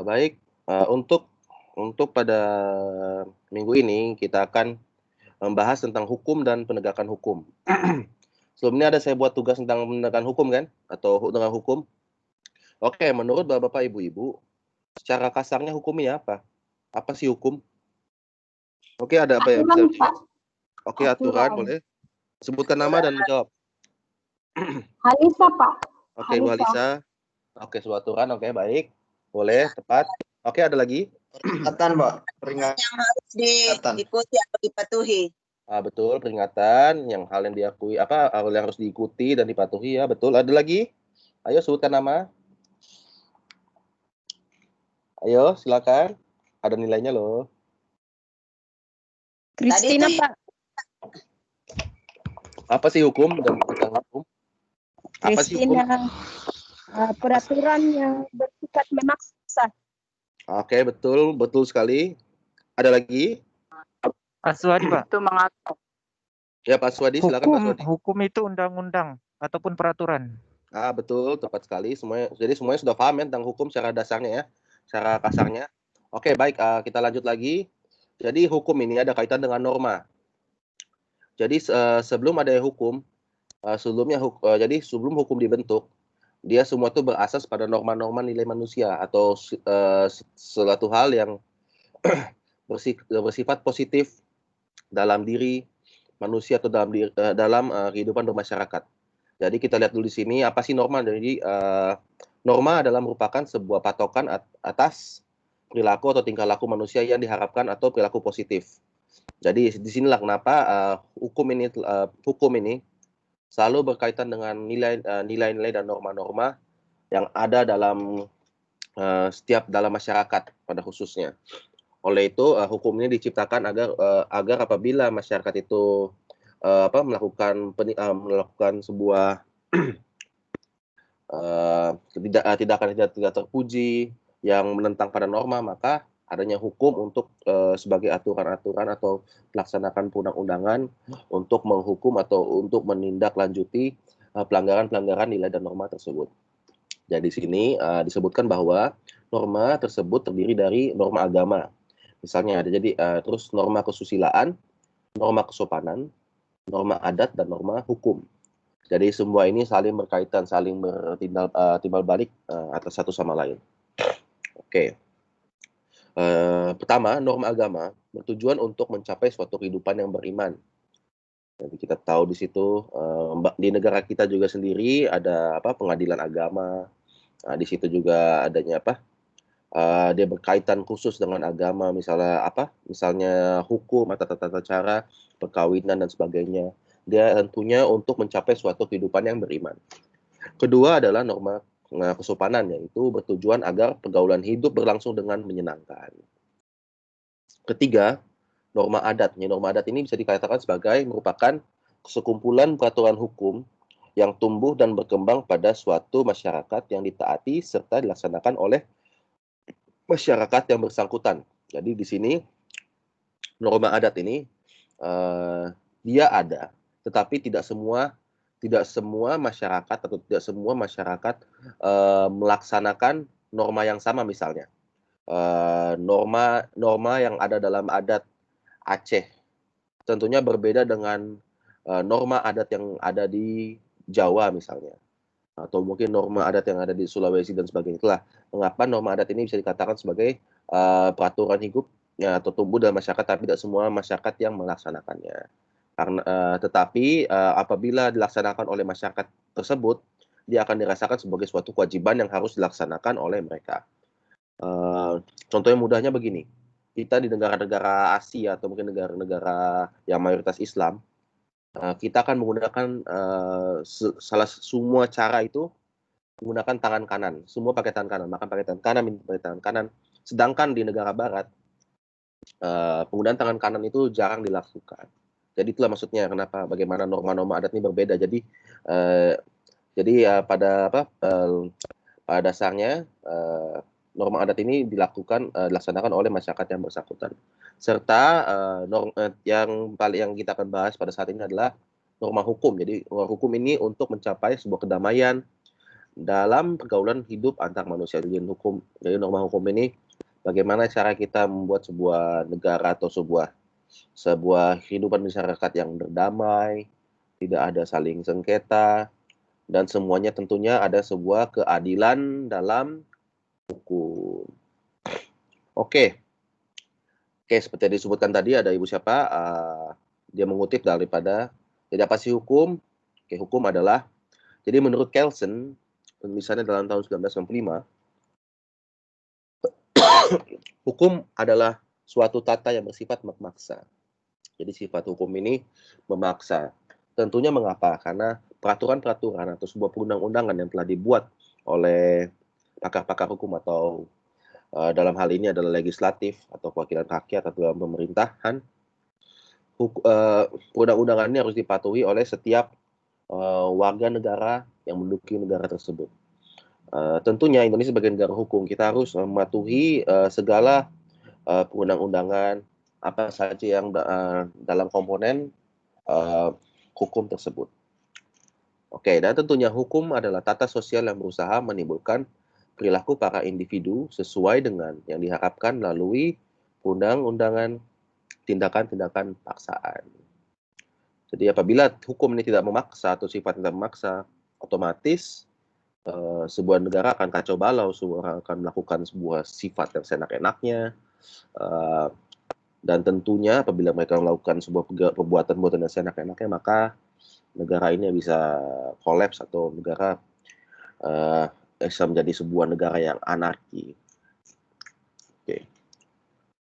Baik, untuk pada minggu ini kita akan membahas tentang hukum dan penegakan hukum. Sebelumnya ada saya buat tugas tentang penegakan hukum kan, atau tentang hukum. Oke, menurut Bapak, Ibu, secara kasarnya hukum ini apa? Apa sih hukum? Oke, ada apa yang bisa? Aturan, Pak. Oke, aturan boleh. Sebutkan nama dan menjawab. Halisa, Pak. Oke, Bu Halisa. Oke, sebuah aturan. Oke, baik. Boleh, tepat. Oke, ada lagi? Peringatan, Pak. Peringatan. Yang harus diikuti atau dipatuhi. Betul, peringatan yang hal yang diakui hal yang harus diikuti dan dipatuhi ya, betul. Ada lagi? Ayo sebutkan nama. Ayo, silakan. Ada nilainya loh. Kristina, Pak. Apa sih hukum dan tentang hukum? Apa sih hukum? Peraturan yang bersifat memaksa. Oke, betul sekali. Ada lagi? Pak Suwadi, Pak. Itu mengatur. Ya, Pak Suwadi, silakan Pak Suwadi. Hukum itu undang-undang ataupun peraturan. Betul, tepat sekali. Jadi semuanya sudah paham ya tentang hukum secara dasarnya ya, secara kasarnya. Oke, baik, kita lanjut lagi. Jadi hukum ini ada kaitan dengan norma. Jadi sebelum ada hukum, sebelum hukum dibentuk, dia semua itu berasas pada norma-norma nilai manusia atau suatu hal yang bersifat positif dalam diri manusia atau dalam kehidupan bermasyarakat. Jadi kita lihat dulu di sini apa sih norma. Jadi norma adalah merupakan sebuah patokan atas perilaku atau tingkah laku manusia yang diharapkan atau perilaku positif. Jadi disinilah kenapa hukum ini selalu berkaitan dengan nilai-nilai dan norma-norma yang ada dalam setiap dalam masyarakat pada khususnya. Oleh itu hukum ini diciptakan agar apabila masyarakat itu melakukan sebuah tidak terpuji yang menentang pada norma, maka adanya hukum untuk sebagai aturan-aturan atau melaksanakan perundang-undangan untuk menghukum atau untuk menindaklanjuti pelanggaran-pelanggaran nilai dan norma tersebut. Jadi di sini disebutkan bahwa norma tersebut terdiri dari norma agama. Misalnya ada terus norma kesusilaan, norma kesopanan, norma adat, dan norma hukum. Jadi semua ini saling berkaitan, saling timbal balik atas satu sama lain. Oke. Pertama, norma agama bertujuan untuk mencapai suatu kehidupan yang beriman. Jadi kita tahu di situ di negara kita juga sendiri ada pengadilan agama. Nah, di situ juga adanya dia berkaitan khusus dengan agama, misalnya hukum atau tata cara perkawinan dan sebagainya. Dia tentunya untuk mencapai suatu kehidupan yang beriman. Kedua adalah norma kesopanan, yaitu bertujuan agar pergaulan hidup berlangsung dengan menyenangkan. Ketiga, norma adat. Norma adat ini bisa dikatakan sebagai merupakan sekumpulan peraturan hukum yang tumbuh dan berkembang pada suatu masyarakat yang ditaati serta dilaksanakan oleh masyarakat yang bersangkutan. Jadi di sini norma adat ini dia ada, tetapi tidak semua masyarakat atau tidak semua masyarakat melaksanakan norma yang sama. Misalnya norma yang ada dalam adat Aceh tentunya berbeda dengan norma adat yang ada di Jawa misalnya, atau mungkin norma adat yang ada di Sulawesi dan sebagainya. Itulah mengapa norma adat ini bisa dikatakan sebagai peraturan hidup atau tumbuh dalam masyarakat, tapi tidak semua masyarakat yang melaksanakannya. Tetapi apabila dilaksanakan oleh masyarakat tersebut, dia akan dirasakan sebagai suatu kewajiban yang harus dilaksanakan oleh mereka. Contohnya mudahnya begini, kita di negara-negara Asia atau mungkin negara-negara yang mayoritas Islam, kita akan menggunakan semua cara itu menggunakan tangan kanan. Semua pakai tangan kanan, makan pakai tangan kanan, minum pakai tangan kanan. Sedangkan di negara Barat, penggunaan tangan kanan itu jarang dilakukan. Jadi itulah maksudnya bagaimana norma-norma adat ini berbeda. Jadi pada dasarnya norma adat ini dilaksanakan oleh masyarakat yang bersangkutan. Serta yang kita akan bahas pada saat ini adalah norma hukum. Jadi norma hukum ini untuk mencapai sebuah kedamaian, dalam pergaulan hidup antar manusia. Jadi norma hukum ini bagaimana cara kita membuat sebuah negara atau sebuah kehidupan masyarakat yang berdamai, tidak ada saling sengketa, dan semuanya tentunya ada sebuah keadilan dalam hukum. Oke, seperti yang disebutkan tadi, ada ibu siapa? Dia mengutip daripada, jadi apa sih hukum? Hukum adalah, jadi menurut Kelsen, penulisannya dalam tahun 1995, hukum adalah suatu tata yang bersifat memaksa. Jadi sifat hukum ini memaksa. Tentunya mengapa? Karena peraturan-peraturan atau sebuah perundang-undangan yang telah dibuat oleh pakar-pakar hukum atau dalam hal ini adalah legislatif atau perwakilan rakyat atau dalam pemerintahan, perundang-undangan ini harus dipatuhi oleh setiap warga negara yang menduduki negara tersebut. Tentunya Indonesia sebagai negara hukum, kita harus mematuhi segala perundang-undangan apa saja yang dalam komponen hukum tersebut. Oke, dan tentunya hukum adalah tata sosial yang berusaha menimbulkan perilaku para individu sesuai dengan yang diharapkan melalui perundang-undangan tindakan-tindakan paksaan. Jadi apabila hukum ini tidak memaksa atau sifat tidak memaksa, otomatis sebuah negara akan kacau balau, sebuah orang akan melakukan sebuah sifat yang seenak-enaknya, dan tentunya apabila mereka melakukan sebuah perbuatan-perbuatan yang seenak-enaknya, maka negara ini bisa kolaps atau negara bisa menjadi sebuah negara yang anarki. Oke.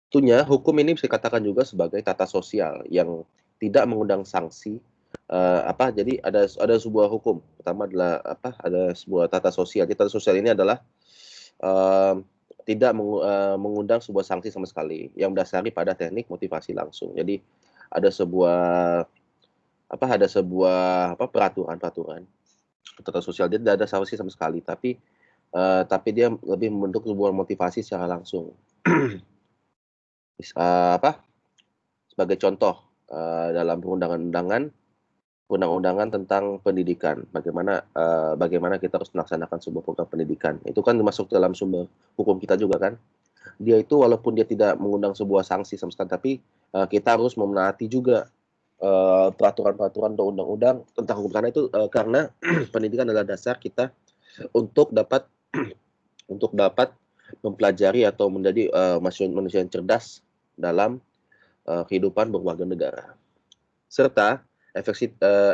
Tentunya hukum ini bisa dikatakan juga sebagai tata sosial yang tidak mengundang sanksi. Jadi ada sebuah hukum. Pertama adalah ada sebuah tata sosial. Jadi tata sosial ini adalah tidak mengundang sebuah sanksi sama sekali yang mendasari pada teknik motivasi langsung. Jadi ada sebuah peraturan tata sosial, dia tidak ada sanksi sama sekali, tapi dia lebih membentuk sebuah motivasi secara langsung. Sebagai contoh dalam perundang-undangan tentang pendidikan, bagaimana kita harus melaksanakan sebuah program pendidikan, itu kan masuk dalam sumber hukum kita juga kan. Dia itu walaupun dia tidak mengundang sebuah sanksi sama sekali, tapi kita harus memenuhi juga peraturan-peraturan atau undang-undang tentang hukum, karena pendidikan adalah dasar kita untuk dapat mempelajari atau menjadi manusia yang cerdas dalam kehidupan berwarga negara. Serta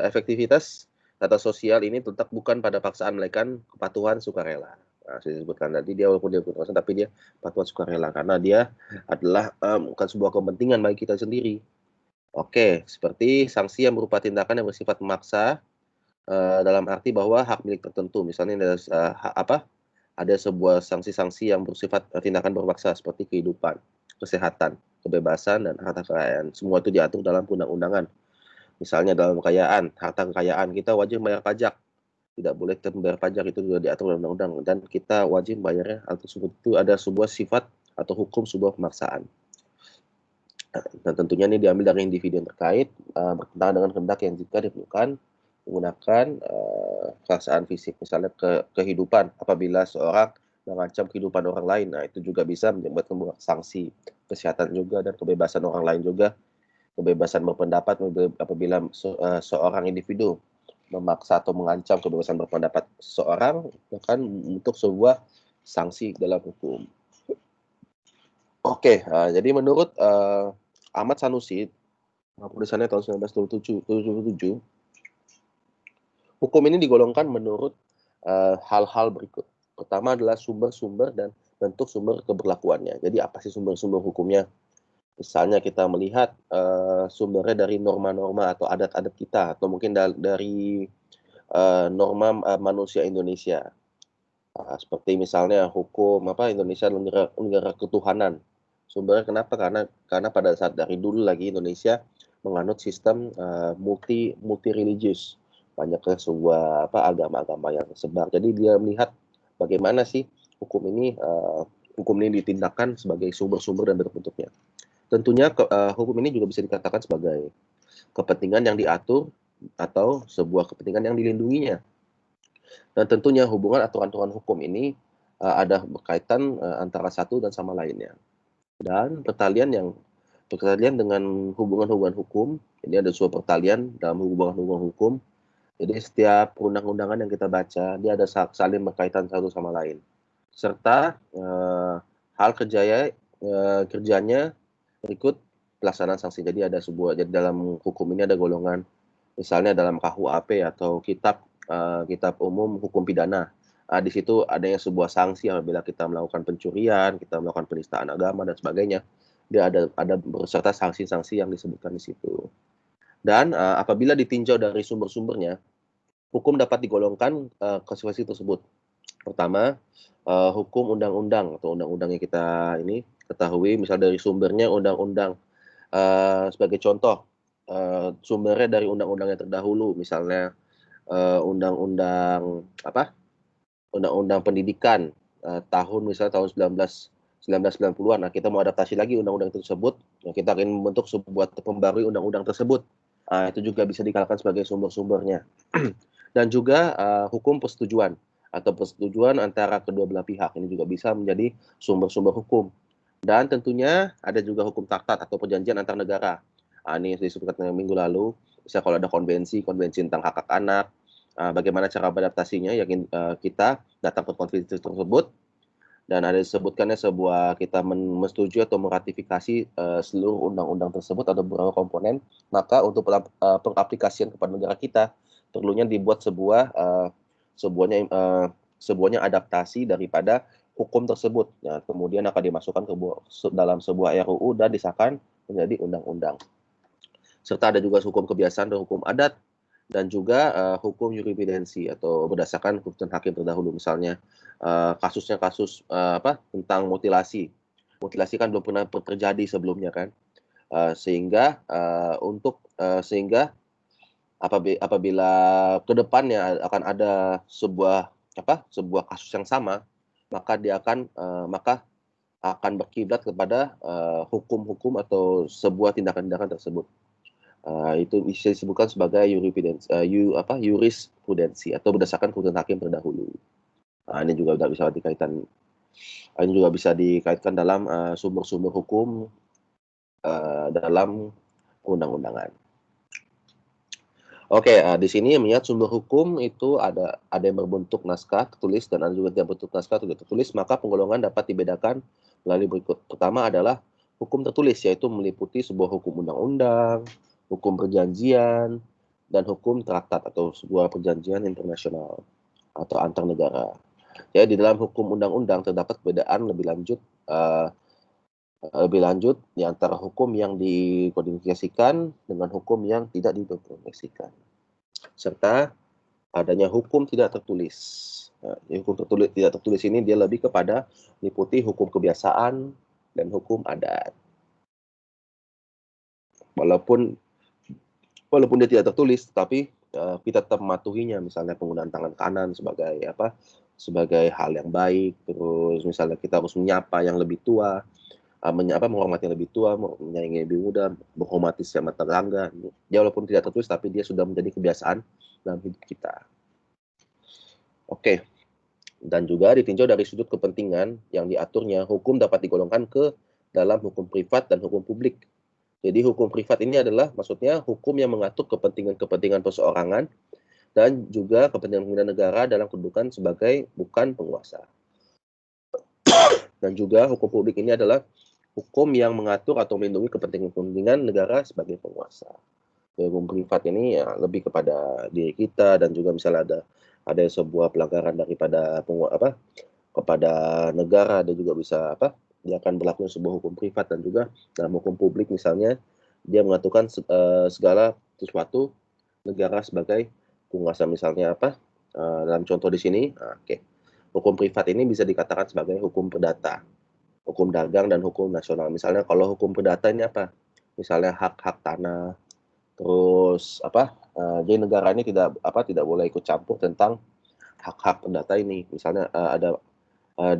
efektivitas tata sosial ini tetap bukan pada paksaan, melainkan kepatuhan sukarela. Saya sebutkan tadi, dia walaupun dia berkuasa, tapi dia patuhan sukarela karena dia adalah bukan sebuah kepentingan bagi kita sendiri. Oke, seperti sanksi yang berupa tindakan yang bersifat memaksa, dalam arti bahwa hak milik tertentu, misalnya ada sebuah sanksi-sanksi yang bersifat tindakan berpaksa seperti kehidupan, kesehatan, kebebasan, dan harta kekayaan. Semua itu diatur dalam undang-undangan. Misalnya dalam harta kekayaan kita wajib bayar pajak, tidak boleh membayar pajak, itu juga diatur dalam undang-undang, dan kita wajib bayarnya. Hal tersebut itu ada sebuah sifat atau hukum sebuah pemaksaan. Dan tentunya ini diambil dari individu yang terkait, bertentangan dengan kehendak yang jika diperlukan menggunakan perasaan fisik, misalnya kehidupan, apabila seorang mengancam kehidupan orang lain, nah itu juga bisa membuat sebuah sanksi. Kesehatan juga, dan kebebasan orang lain juga, kebebasan berpendapat apabila seorang individu memaksa atau mengancam kebebasan berpendapat seseorang, bahkan untuk sebuah sanksi dalam hukum. Oke, jadi menurut Ahmad Sanusi, tulisannya tahun 1977, hukum ini digolongkan menurut hal-hal berikut. Pertama adalah sumber-sumber dan bentuk sumber keberlakuannya. Jadi apa sih sumber-sumber hukumnya? Misalnya kita melihat sumbernya dari norma-norma atau adat-adat kita, atau mungkin dari norma manusia Indonesia. Seperti misalnya hukum Indonesia negara ketuhanan. Sumbernya kenapa? Karena pada saat dari dulu lagi Indonesia menganut sistem multi religius, banyaknya sebuah agama-agama yang tersebar. Jadi dia melihat bagaimana sih hukum ini ditindakkan sebagai sumber-sumber dan bentuk-bentuknya. Tentunya hukum ini juga bisa dikatakan sebagai kepentingan yang diatur atau sebuah kepentingan yang dilindunginya. Dan tentunya hubungan aturan-aturan hukum ini ada berkaitan antara satu dan sama lainnya. Dan pertalian dengan hubungan-hubungan hukum, ini ada sebuah pertalian dalam hubungan-hubungan hukum. Jadi setiap undang-undangan yang kita baca, dia ada saling berkaitan satu sama lain. Serta hal kerjanya berikut pelaksanaan sanksi. Jadi jadi dalam hukum ini ada golongan, misalnya dalam KUHP atau kitab umum hukum pidana. Di situ adanya sebuah sanksi apabila kita melakukan pencurian, kita melakukan penistaan agama dan sebagainya. Dia ada beserta sanksi-sanksi yang disebutkan di situ. Dan apabila ditinjau dari sumber-sumbernya, hukum dapat digolongkan ke situasi tersebut. Pertama, hukum undang-undang atau undang-undang yang kita ini ketahui, misal dari sumbernya undang-undang. Sebagai contoh, sumbernya dari undang-undang yang terdahulu, misalnya undang-undang pendidikan tahun 1990-an. Nah, kita mau adaptasi lagi undang-undang tersebut, kita ingin membentuk sebuah pembarui undang-undang tersebut. Itu juga bisa dikatakan sebagai sumber-sumbernya. Dan juga hukum persetujuan atau persetujuan antara kedua belah pihak, ini juga bisa menjadi sumber-sumber hukum. Dan tentunya ada juga hukum traktat atau perjanjian antar negara. Ini disebutkan minggu lalu, bisa kalau ada konvensi tentang hak-hak anak, bagaimana cara beradaptasinya, yakin kita datang ke konvensi tersebut, dan ada disebutkannya kita menyetujui atau meratifikasi seluruh undang-undang tersebut atau beberapa komponen, maka untuk pengaplikasian kepada negara kita, perlunya dibuat sebuahnya adaptasi daripada hukum tersebut. Nah, kemudian akan dimasukkan dalam sebuah RUU dan disahkan menjadi undang-undang. Serta ada juga hukum kebiasaan dan hukum adat, dan juga hukum yurisprudensi atau berdasarkan keputusan hakim terdahulu. Misalnya kasus tentang mutilasi. Mutilasi kan belum pernah terjadi sebelumnya kan. Sehingga apabila ke depannya akan ada sebuah kasus yang sama, maka akan berkiblat kepada hukum-hukum atau sebuah tindakan-tindakan tersebut. Itu bisa disebutkan sebagai yurisprudensi atau berdasarkan keputusan hakim terdahulu. Ini juga bisa dikaitkan dalam sumber-sumber hukum dalam undang-undangan. Oke, di sini melihat sumber hukum itu ada yang berbentuk naskah tertulis dan ada juga yang berbentuk naskah tidak tertulis, maka penggolongan dapat dibedakan melalui berikut. Pertama adalah hukum tertulis, yaitu meliputi sebuah hukum undang-undang, hukum perjanjian, dan hukum traktat atau sebuah perjanjian internasional atau antar negara. Jadi di dalam hukum undang-undang terdapat perbedaan lebih lanjut di antara hukum yang dikodifikasikan dengan hukum yang tidak dikodifikasikan, serta adanya hukum tidak tertulis. Hukum tidak tertulis ini dia lebih kepada meliputi hukum kebiasaan dan hukum adat. Walaupun dia tidak tertulis, tapi kita tetap mematuhinya, misalnya penggunaan tangan kanan sebagai hal yang baik, terus misalnya kita harus menyapa yang lebih tua, menghormati yang lebih tua, menyayangi yang lebih muda, menghormati sesama tetangga. Dia walaupun tidak tertulis, tapi dia sudah menjadi kebiasaan dalam hidup kita. Oke. Dan juga ditinjau dari sudut kepentingan yang diaturnya, hukum dapat digolongkan ke dalam hukum privat dan hukum publik. Jadi hukum privat ini adalah maksudnya hukum yang mengatur kepentingan perseorangan dan juga kepentingan negara dalam kedudukan sebagai bukan penguasa. Dan juga hukum publik ini adalah hukum yang mengatur atau melindungi kepentingan negara sebagai penguasa. Hukum privat ini ya lebih kepada diri kita, dan juga misalnya ada sebuah pelanggaran daripada kepada negara, dia juga bisa dia akan berlaku sebuah hukum privat. Dan juga dalam hukum publik misalnya dia mengaturkan segala sesuatu negara sebagai penguasa, misalnya dalam contoh di sini. Hukum privat ini bisa dikatakan sebagai hukum perdata, hukum dagang, dan hukum nasional. Misalnya kalau hukum perdata ini misalnya hak-hak tanah, terus jadi negara ini tidak boleh ikut campur tentang hak-hak perdata ini. Misalnya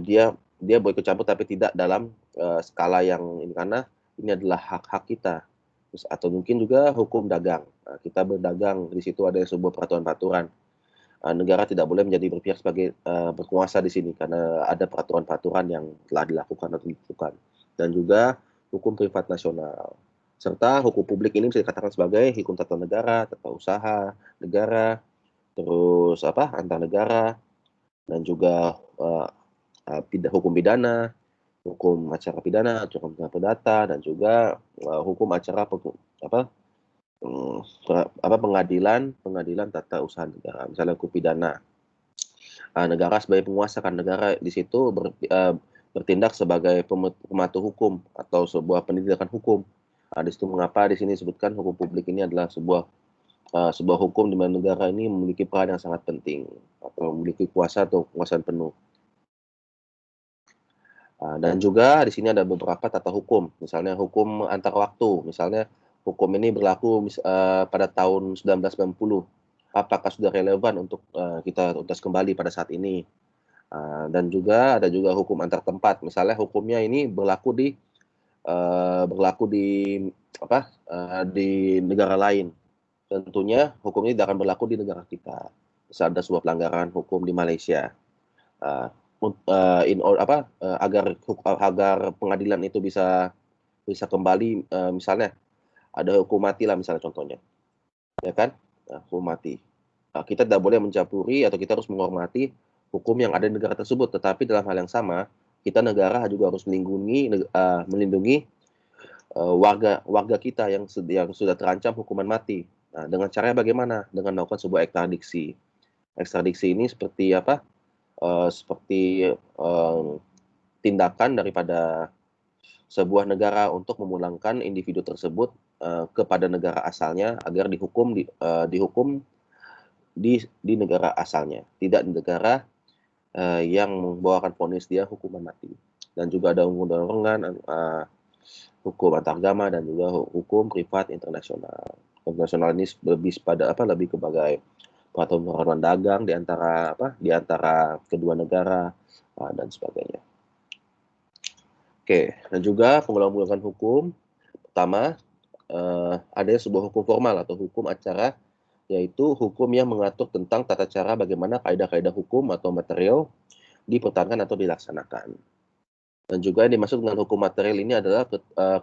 dia boleh ikut campur tapi tidak dalam skala yang ini, karena ini adalah hak-hak kita. Atau mungkin juga hukum dagang. Kita berdagang, di situ ada sebuah peraturan-peraturan. negara tidak boleh menjadi berpihak sebagai berkuasa di sini karena ada peraturan-peraturan yang telah dilakukan atau ditentukan. Dan juga hukum privat nasional. Serta hukum publik ini bisa dikatakan sebagai hukum tata negara, tata usaha negara, terus antar negara, dan juga hukum pidana, hukum acara pidana, hukum perdata, dan juga hukum acara pengadilan tata usaha negara. Misalnya hukum pidana, negara sebagai penguasa, kan negara di situ bertindak sebagai pematuh hukum atau sebuah pendidikan hukum. Di situ mengapa di sini disebutkan hukum publik ini adalah sebuah hukum di mana negara ini memiliki peran yang sangat penting atau memiliki kuasa atau kekuasaan penuh. Dan juga di sini ada beberapa tata hukum, misalnya hukum antar waktu, misalnya hukum ini berlaku pada tahun 1990, apakah sudah relevan untuk kita tuntas kembali pada saat ini. Dan juga ada juga hukum antar tempat, misalnya hukumnya ini berlaku di negara lain. Tentunya hukum ini tidak akan berlaku di negara kita. Misal ada sebuah pelanggaran hukum di Malaysia, agar pengadilan itu bisa kembali, misalnya ada hukum mati lah misalnya contohnya, ya kan, hukum mati. Kita tidak boleh mencampuri atau kita harus menghormati hukum yang ada di negara tersebut. Tetapi dalam hal yang sama, kita negara juga harus melindungi warga kita yang sudah terancam hukuman mati. Nah, dengan caranya bagaimana? Dengan melakukan sebuah ekstradisi. Ekstradisi ini seperti tindakan daripada sebuah negara untuk memulangkan individu tersebut kepada negara asalnya agar dihukum di negara asalnya, tidak di negara yang membawakan vonis dia hukuman mati. Dan juga ada undang-undangan hukum antaragama dan juga hukum privat internasional. Internasional ini lebih sebagai peraturan dagang di antara kedua negara dan sebagainya. Oke, dan juga pengulangan hukum pertama, ada sebuah hukum formal atau hukum acara, yaitu hukum yang mengatur tentang tata cara bagaimana kaidah-kaidah hukum atau material dipertahankan atau dilaksanakan. Dan juga yang dimaksud dengan hukum material ini adalah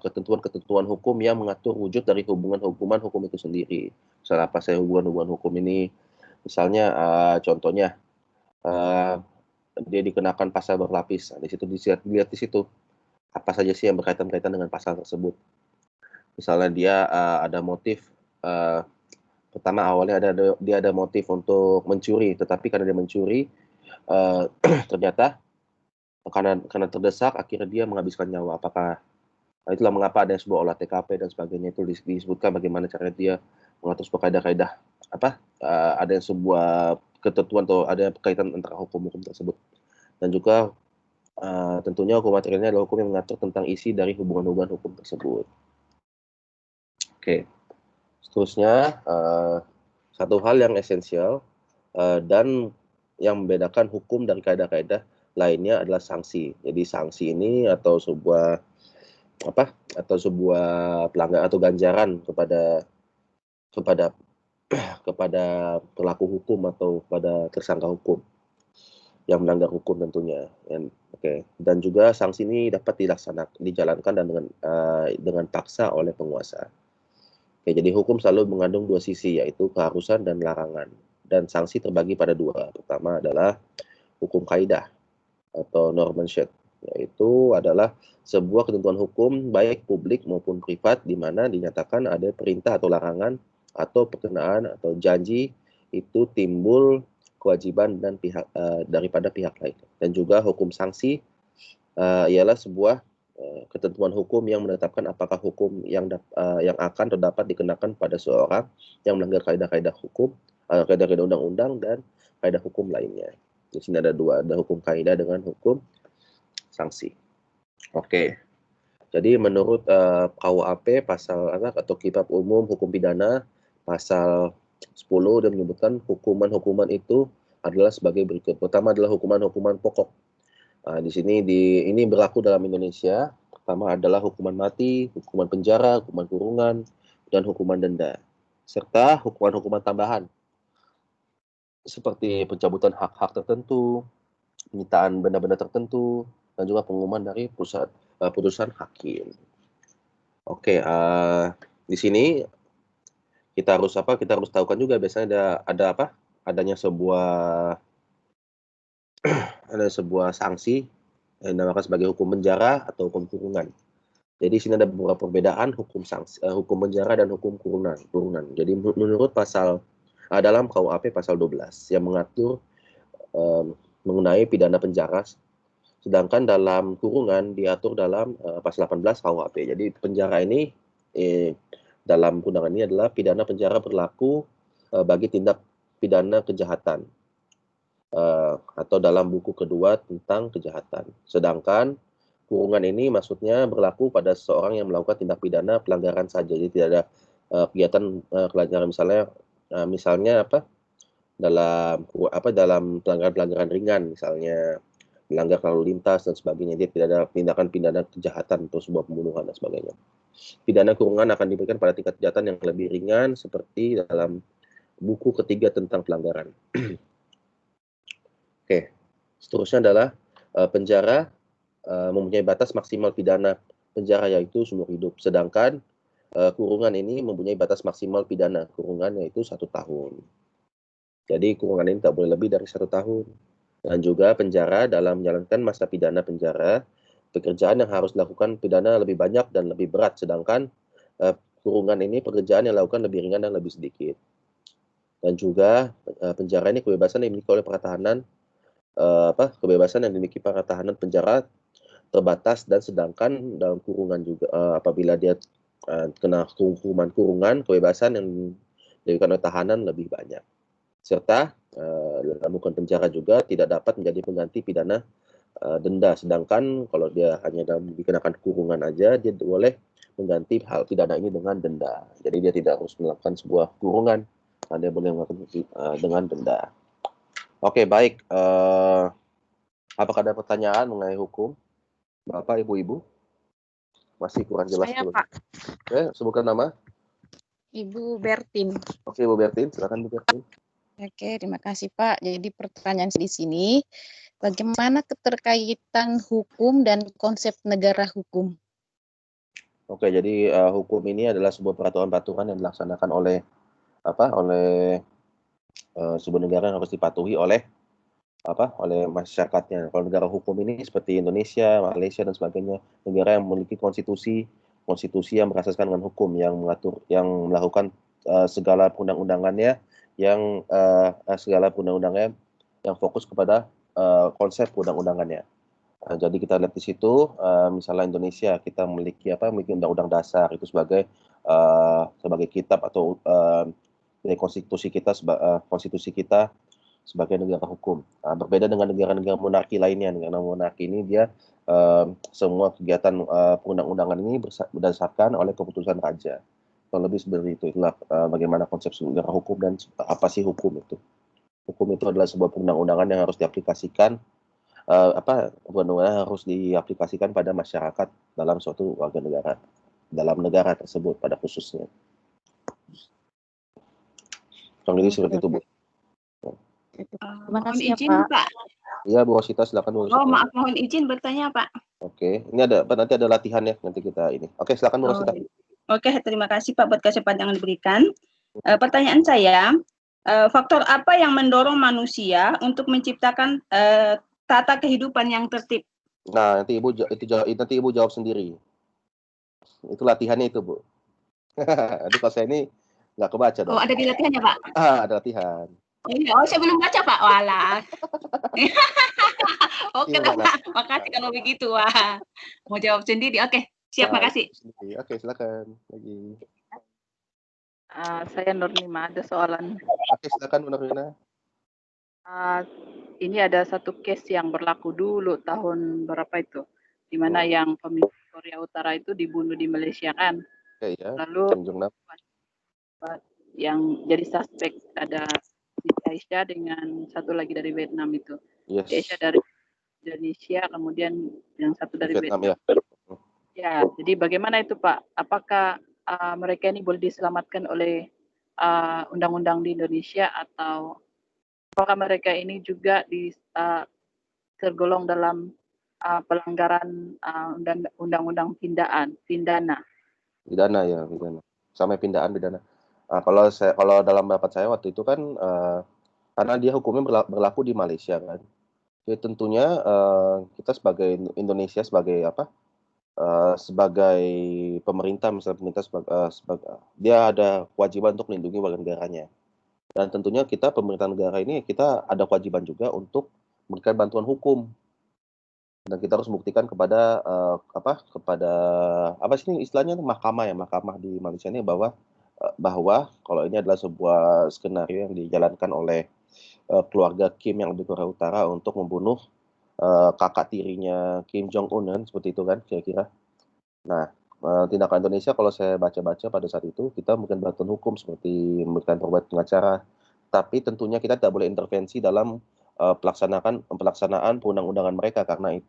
ketentuan-ketentuan hukum yang mengatur wujud dari hubungan-hubungan hukum itu sendiri. Misalnya apa saja hubungan-hubungan hukum ini, misalnya contohnya dia dikenakan pasal berlapis. Nah, di situ dilihat di situ apa saja sih yang berkaitan dengan pasal tersebut. Misalnya dia ada motif, pertama awalnya dia ada motif untuk mencuri, tetapi karena dia mencuri ternyata karena terdesak akhirnya dia menghabiskan nyawa. Itulah mengapa ada sebuah olah TKP dan sebagainya, itu disebutkan bagaimana cara dia mengatur sebuah kaidah-kaidah ada sebuah ketentuan atau ada kaitan antara hukum-hukum tersebut. Dan juga tentunya hukum materialnya adalah hukum yang mengatur tentang isi dari hubungan-hubungan hukum tersebut. Oke. Seterusnya, satu hal yang esensial dan yang membedakan hukum dari kaidah-kaidah lainnya adalah sanksi. Jadi sanksi ini atau sebuah pelanggaran atau ganjaran kepada pelaku hukum atau kepada tersangka hukum yang melanggar hukum tentunya. Dan juga sanksi ini dapat dijalankan dan dengan paksa oleh penguasa. Jadi hukum selalu mengandung dua sisi, yaitu keharusan dan larangan. Dan sanksi terbagi pada dua. Pertama adalah hukum kaidah atau Normenschutz, yaitu adalah sebuah ketentuan hukum baik publik maupun privat di mana dinyatakan ada perintah atau larangan atau perkenaan atau janji itu timbul kewajiban dan daripada pihak lain. Dan juga hukum sanksi ialah sebuah ketentuan hukum yang menetapkan apakah hukum yang akan atau dapat dikenakan pada seorang yang melanggar kaidah-kaidah hukum, kaidah-kaidah undang-undang dan kaidah hukum lainnya. Di sini ada dua, ada hukum kaidah dengan hukum sanksi. Oke. Jadi menurut KUHP pasal atau Kitab Umum Hukum Pidana pasal 10 dia menyebutkan hukuman-hukuman itu adalah sebagai berikut. Pertama adalah hukuman-hukuman pokok. Di sini ini berlaku dalam Indonesia. Pertama adalah hukuman mati, hukuman penjara, hukuman kurungan, dan hukuman denda, serta hukuman-hukuman tambahan. seperti pencabutan hak-hak tertentu, penyitaan benda-benda tertentu, dan juga pengumuman dari putusan hakim. Oke, di sini kita harus tahukan juga biasanya adanya sebuah sanksi yang dinamakan sebagai hukum penjara atau hukum kurungan. Jadi di sini ada beberapa perbedaan hukum penjara dan hukum kurungan. Jadi menurut dalam KUHP pasal 12 yang mengatur mengenai pidana penjara, sedangkan dalam kurungan diatur dalam pasal 18 KUHP. Jadi penjara ini dalam undangan ini adalah pidana penjara berlaku bagi tindak pidana kejahatan atau dalam buku kedua tentang kejahatan. Sedangkan kurungan ini maksudnya berlaku pada seseorang yang melakukan tindak pidana pelanggaran saja. Jadi tidak ada kegiatan pelanggaran, misalnya dalam pelanggaran ringan, misalnya melanggar lalu lintas dan sebagainya. Dia tidak ada tindakan pidana kejahatan atau sebuah pembunuhan dan sebagainya. Pidana kurungan akan diberikan pada tingkat kejahatan yang lebih ringan seperti dalam buku ketiga tentang pelanggaran. Oke, seterusnya adalah penjara mempunyai batas maksimal pidana penjara yaitu seumur hidup. Sedangkan kurungan ini mempunyai batas maksimal pidana kurungan yaitu 1 tahun. Jadi kurungan ini tak boleh lebih dari 1 tahun. Dan juga penjara dalam menjalankan masa pidana penjara, pekerjaan yang harus dilakukan pidana lebih banyak dan lebih berat, sedangkan kurungan ini pekerjaan yang dilakukan lebih ringan dan lebih sedikit. Dan juga penjara ini kebebasan yang dimiliki oleh para tahanan, kebebasan yang dimiliki para tahanan penjara terbatas, dan sedangkan dalam kurungan juga apabila dia kena hukuman kurungan, kebebasan yang diberikan oleh tahanan lebih banyak. Serta dalam hukuman penjara juga tidak dapat menjadi pengganti pidana denda. Sedangkan kalau dia hanya dikenakan kurungan aja, dia boleh mengganti hal pidana ini dengan denda. Jadi dia tidak harus melakukan sebuah kurungan, dia boleh melakukan dengan denda. Oke, baik. Apakah ada pertanyaan mengenai hukum? Bapak, Ibu-ibu? Masih kurang jelas? Saya, belum? Pak. Oke, sebutkan nama. Ibu Bertin. Oke, Ibu Bertin, silakan Bu Bertin. Oke, terima kasih Pak. Jadi pertanyaan di sini, bagaimana keterkaitan hukum dan konsep negara hukum? Oke, jadi hukum ini adalah sebuah peraturan-peraturan yang dilaksanakan oleh sebuah negara yang harus dipatuhi oleh masyarakatnya. Kalau negara hukum ini seperti Indonesia, Malaysia dan sebagainya, negara yang memiliki konstitusi yang berasaskan dengan hukum, yang melakukan segala undang-undangannya yang fokus kepada konsep undang-undangannya. Jadi kita lihat di situ, misalnya Indonesia, kita memiliki undang-undang dasar itu sebagai kitab atau dari konstitusi kita sebagai negara hukum. Berbeda dengan negara-negara monarki lainnya. Negara monarki ini dia semua kegiatan perundang-undangan ini berdasarkan oleh keputusan raja. Kalau lebih seperti itu, itulah bagaimana konsep negara hukum dan apa sih hukum itu. Hukum itu adalah sebuah perundang-undangan yang harus diaplikasikan harus diaplikasikan pada masyarakat dalam suatu warga negara, dalam negara tersebut pada khususnya. Jadi seperti itu, Bu. Terima kasih ya, izin, Pak. Pak. Iya, Bu Rosita, silakan Bu Rosita. Oh, maaf, mohon izin bertanya, Pak. Oke, ini nanti ada latihan ya, nanti kita ini. Oke, silakan Bu Rosita. Oke, terima kasih Pak buat kesempatan yang diberikan. Pertanyaan saya, faktor apa yang mendorong manusia untuk menciptakan tata kehidupan yang tertib? Nah, nanti Ibu jawab sendiri. Itu latihannya itu, Bu. Nanti pas saya ini nggak kebaca dong. Oh, ada di latihannya, Pak? Ada latihan. Oh, iya. Oh, saya belum baca, Pak. Walah. Oke, Pak. Makasih kalau begitu. Wah, mau jawab sendiri. Oke, siap, makasih. Oke, silakan lagi. Saya Nurnima, ada soalan. Oke, silakan Bu Nurina. Ini ada satu case yang berlaku dulu tahun berapa itu, di mana yang pemimpin Korea Utara itu dibunuh di Malaysia kan. Oke, ya. Lalu yang jadi suspek ada Aisyah dengan satu lagi dari Vietnam itu. Yes. Aisyah dari Indonesia, kemudian yang satu dari Vietnam. Ya, jadi bagaimana itu Pak? Apakah mereka ini boleh diselamatkan oleh undang-undang di Indonesia atau apakah mereka ini juga tergolong dalam pelanggaran undang-undang pidana. Pidana ya, pidana. Sampai pidana. Kalau dalam pendapat saya waktu itu kan karena dia hukumnya berlaku di Malaysia kan. Jadi tentunya kita sebagai Indonesia sebagai sebagai pemerintah, misalnya pemerintah dia ada kewajiban untuk melindungi warga negaranya. Dan tentunya kita pemerintah negara ini kita ada kewajiban juga untuk memberikan bantuan hukum. Dan kita harus membuktikan kepada kepada apa sih istilahnya mahkamah di Malaysia ini bahwa kalau ini adalah sebuah skenario yang dijalankan oleh keluarga Kim yang di Korea Utara untuk membunuh kakak tirinya Kim Jong Un kan, seperti itu kan kira-kira. Nah, tindakan Indonesia kalau saya baca-baca pada saat itu kita memberikan bantuan hukum seperti memberikan pengacara, tapi tentunya kita tidak boleh intervensi dalam pelaksanaan perundang-undangan mereka karena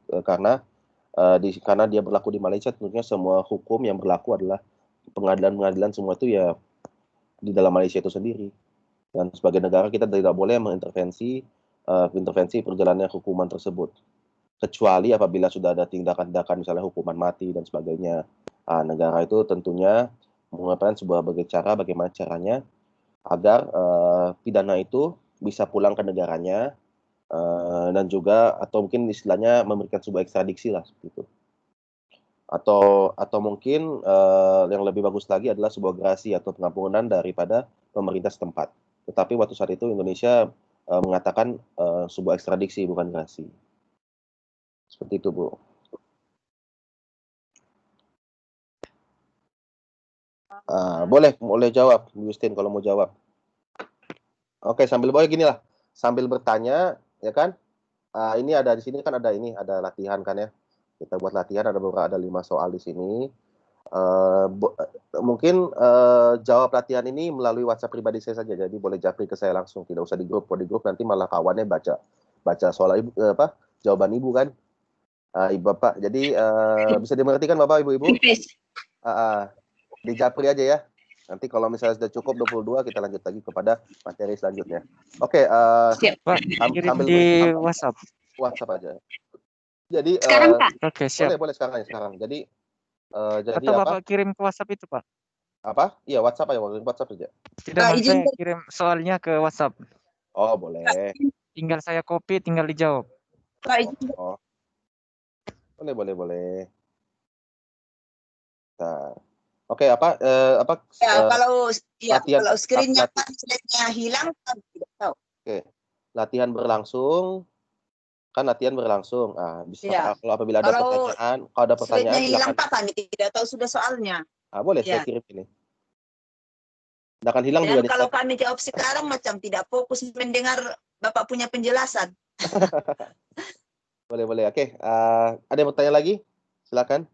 dia berlaku di Malaysia. Tentunya semua hukum yang berlaku adalah pengadilan semua itu ya di dalam Malaysia itu sendiri. Dan sebagai negara kita tidak boleh mengintervensi perjalanannya hukuman tersebut, kecuali apabila sudah ada tindakan-tindakan misalnya hukuman mati dan sebagainya. Negara itu tentunya menggunakan bagaimana caranya agar pidana itu bisa pulang ke negaranya, dan juga atau mungkin istilahnya memberikan sebuah ekstradiksi lah seperti itu. Atau mungkin yang lebih bagus lagi adalah sebuah gerasi atau pengampunan daripada pemerintah setempat. Tetapi waktu saat itu Indonesia mengatakan sebuah ekstradiksi bukan gerasi. Seperti itu, Bu. Boleh jawab, Bu Justin kalau mau jawab. Oke, sambil bertanya, ya kan? Ini ada di sini kan ada latihan kan ya. Kita buat latihan ada 5 soal di sini. Mungkin jawab latihan ini melalui WhatsApp pribadi saya saja. Jadi boleh japri ke saya langsung, tidak usah di grup. Kalau di grup nanti malah kawannya baca soal jawaban Ibu kan. Ibu Bapak. Jadi bisa dimengerti kan Bapak Ibu-ibu? Di japri aja ya. Nanti kalau misalnya sudah cukup 22 kita lanjut lagi kepada materi selanjutnya. Oke, Pak, kirim di WhatsApp. WhatsApp aja. Jadi Sekarang, Pak. Oke, siap. Boleh sekarang. Jadi atau Bapak kirim ke WhatsApp itu, Pak? Apa? Iya, WhatsApp aja, WhatsApp saja. Tidak, saya kirim soalnya ke WhatsApp. Oh, boleh. Tinggal saya copy, tinggal dijawab. Oh. Boleh. Nah. Oke, kalau screen-nya latihan. slide-nya hilang tidak tahu. Oke. Latihan berlangsung. Bisa kalau apabila ada pertanyaan, kalau ada pertanyaan hilang Pak, kami tidak tahu sudah soalnya. Boleh saya kirim ini. Tidak akan hilang Dan juga. Kalau kami jawab sekarang macam tidak fokus mendengar Bapak punya penjelasan. Boleh. Oke, ada yang bertanya lagi? Silakan.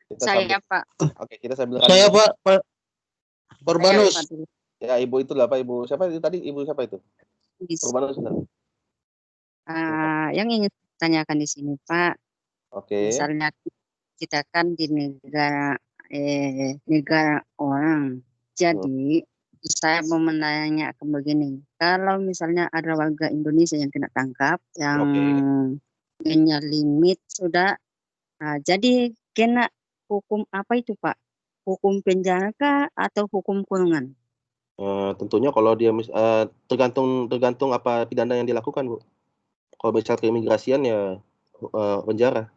Pak. Oke, kita sambil. Saya Pak Perbanus. Ya, Ibu itu lah Pak, Ibu. Siapa itu tadi? Ibu siapa itu? Perbanus. Yang ingin tanyakan di sini Pak. Oke. Misalnya kita kan di negara orang. Jadi saya mau menanyakan begini, kalau misalnya ada warga Indonesia yang kena tangkap, yang punya limit sudah, jadi kena hukum apa itu Pak? Hukum penjara kah atau hukum kurungan? Tentunya kalau dia tergantung apa pidana yang dilakukan, Bu. Kalau bicara keimigrasian ya penjara.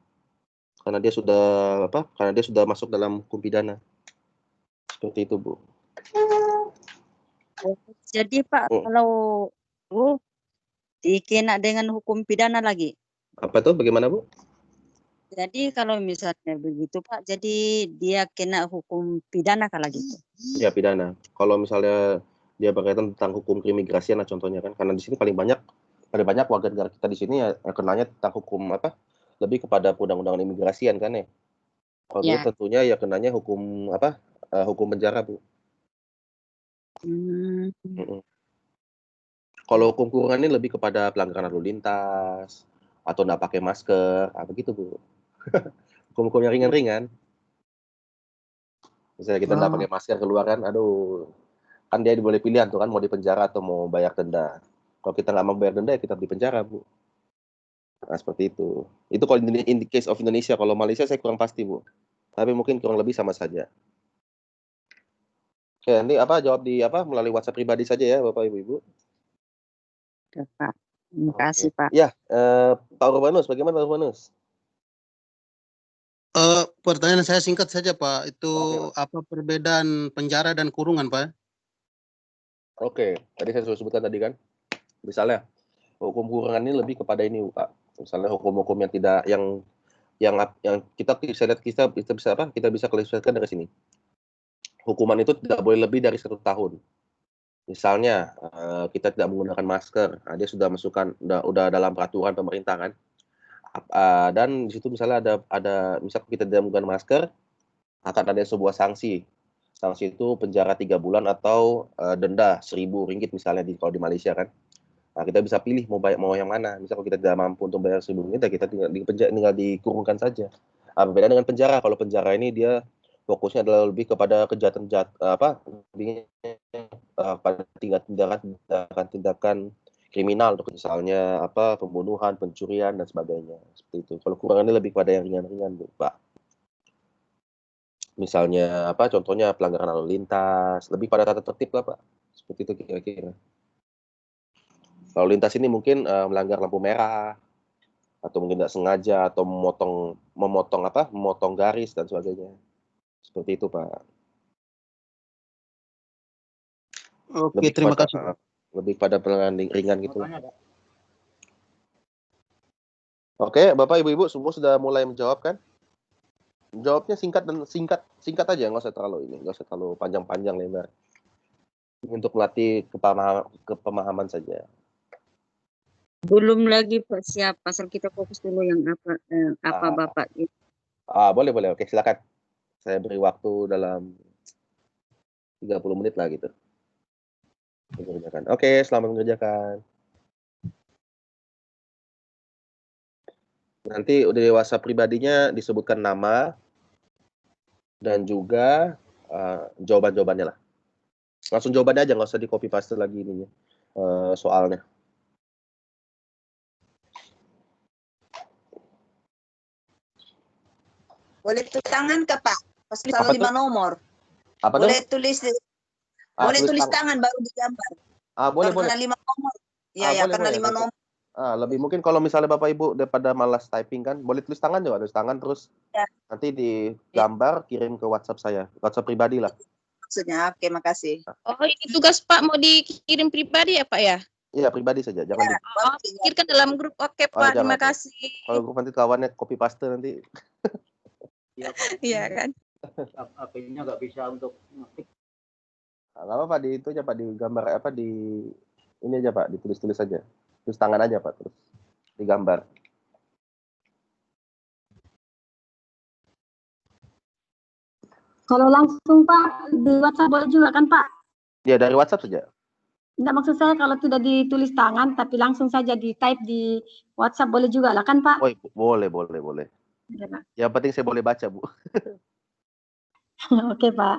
Karena dia sudah masuk dalam hukum pidana. Seperti itu, Bu. Jadi Pak, kalau dikena dengan hukum pidana lagi. Apa tuh? Bagaimana, Bu? Jadi kalau misalnya begitu Pak, jadi dia kena hukum pidana kah lagi? Ya, pidana. Kalau misalnya dia berkaitan tentang hukum keimigrasian lah contohnya kan, karena di sini paling banyak warga negara kita di sini ya kenanya tentang hukum lebih kepada undang-undang imigrasian kan ya. Kalau dia tentunya ya kenanya hukum hukum penjara, Bu. Kalau hukum kurungan ini lebih kepada pelanggaran lalu lintas atau nggak pakai masker, begitu, Bu. Hukum-hukum yang ringan-ringan. Misalnya kita nggak pakai masker keluar kan, Kan dia boleh pilihan tuh kan, mau dipenjara atau mau bayar denda. Kalau kita nggak mau bayar denda, ya kita dipenjara, Bu. Nah, seperti itu. Itu kalau in the case of Indonesia. Kalau Malaysia saya kurang pasti, Bu. Tapi mungkin kurang lebih sama saja. Oke, nanti jawab di melalui WhatsApp pribadi saja ya, Bapak Ibu. Oke, Pak. Terima kasih, Pak. Ya, Pak Urbanus, bagaimana Pak Urbanus? Pertanyaan saya singkat saja, Pak. Itu apa perbedaan penjara dan kurungan, Pak? Oke, tadi saya sudah sebutkan tadi kan. Misalnya hukum kurungan ini lebih kepada ini, Pak. Misalnya hukum-hukum yang tidak yang kita bisa lihat kita bisa klasifikasikan dari sini. Hukuman itu tidak boleh lebih dari 1 tahun. Misalnya kita tidak menggunakan masker, dia sudah masukkan udah dalam peraturan pemerintah kan. Dan di situ misalnya ada misal kita tidak menggunakan masker, akan ada sebuah sanksi. Sanksi itu penjara 3 bulan atau denda Rp1.000 misalnya kalau di Malaysia kan. Nah, kita bisa pilih mau yang mana. Misal kalau kita tidak mampu untuk bayar Rp1.000, kita tinggal dikurungkan saja. Berbeda dengan penjara. Kalau penjara ini dia fokusnya adalah lebih kepada pada tindakan kriminal, misalnya pembunuhan, pencurian dan sebagainya. Seperti itu. Kalau kurangannya lebih pada yang ringan-ringan, Bu, Pak. Misalnya contohnya pelanggaran lalu lintas, lebih pada tata tertib lah, Pak. Seperti itu kira-kira. Lalu lintas ini mungkin melanggar lampu merah, atau mungkin tidak sengaja, atau memotong garis dan sebagainya. Seperti itu, Pak. Oke, terima kasih, Pak. Lebih pada pelanggaran ringan gitu. Oke, Bapak Ibu-ibu semua sudah mulai menjawab kan? Jawabnya singkat aja, nggak usah terlalu panjang-panjang lebar. Untuk melatih kepemahaman saja. Belum lagi Pak, siap pasal kita fokus dulu yang apa Bapak itu. Boleh. Oke, silakan. Saya beri waktu dalam 30 menit lah gitu. Mengerjakan. Oke, selamat mengerjakan. Nanti udah di WhatsApp pribadinya disebutkan nama dan juga jawaban-jawabannya lah. Langsung jawabannya aja, nggak usah di copy paste lagi ininya soalnya. Boleh tulis tangan ke Pak? Pasal 5 nomor. Boleh tulis tangan baru digambar. Boleh. Karena 5 nomor. Ya, karena 5 nomor. Lebih mungkin kalau misalnya Bapak Ibu daripada malas typing kan, boleh tulis tangan juga, terus nanti digambar kirim ke WhatsApp saya, WhatsApp pribadi lah. Maksudnya, oke, makasih. Oh, ini tugas Pak mau dikirim pribadi ya Pak ya? Iya, pribadi saja, jangan pikirkan dalam grup. Oke Pak, terima kasih. Kalau grup nanti kawannya copy paste nanti. Iya kan. HP-nya nggak bisa untuk ngetik. Nggak apa-apa, di itu aja Pak, digambar ini aja Pak, ditulis-tulis aja. Terus tangan aja Pak, terus digambar. Kalau langsung Pak, di WhatsApp boleh juga kan Pak? Ya, dari WhatsApp saja. Enggak, maksud saya kalau tidak ditulis tangan, tapi langsung saja di-type di WhatsApp boleh juga lah kan Pak? Oh, boleh. Yang penting saya boleh baca, Bu. Oke Pak.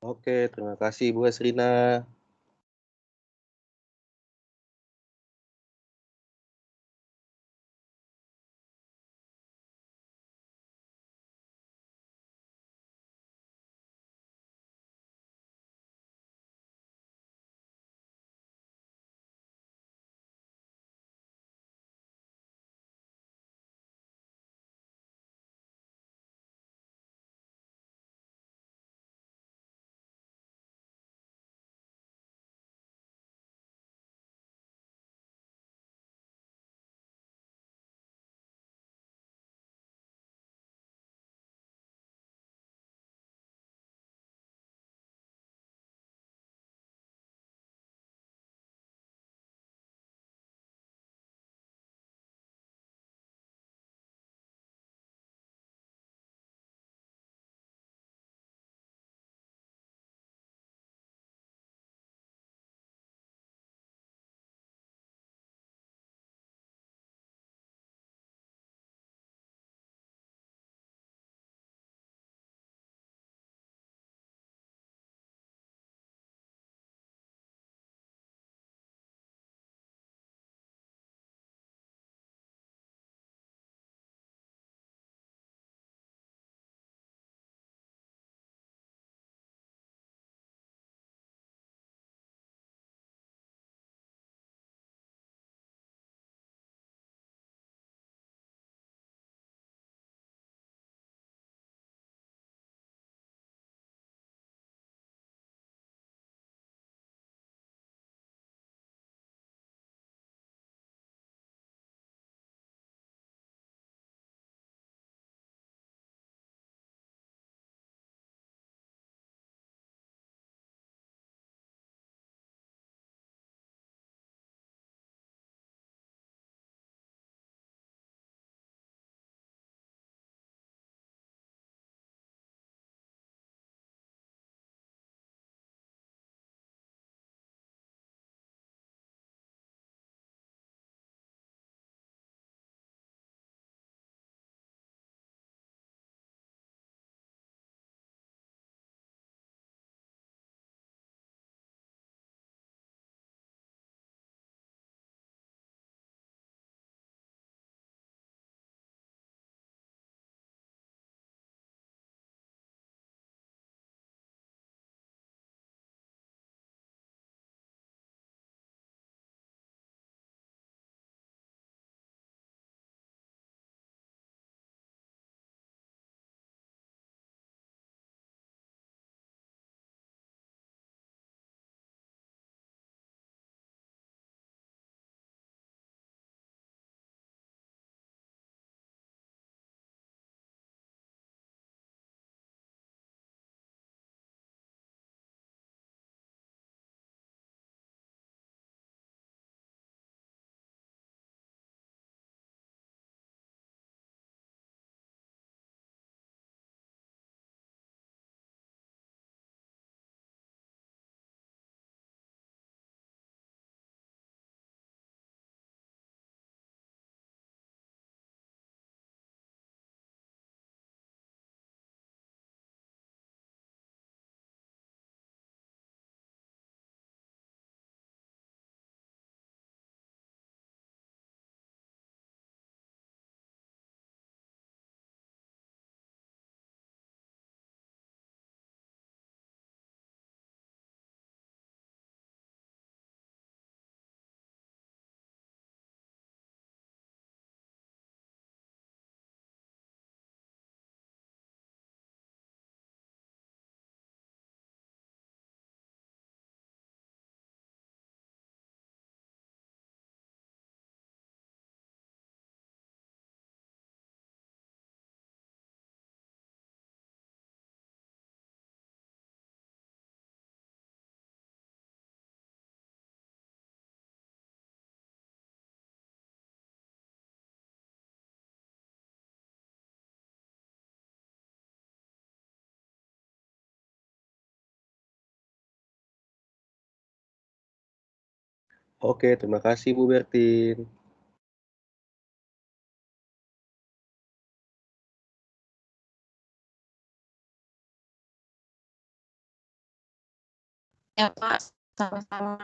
Oke, terima kasih Bu Esrina. Oke, terima kasih Bu Bertin. Ya Pak, sama-sama.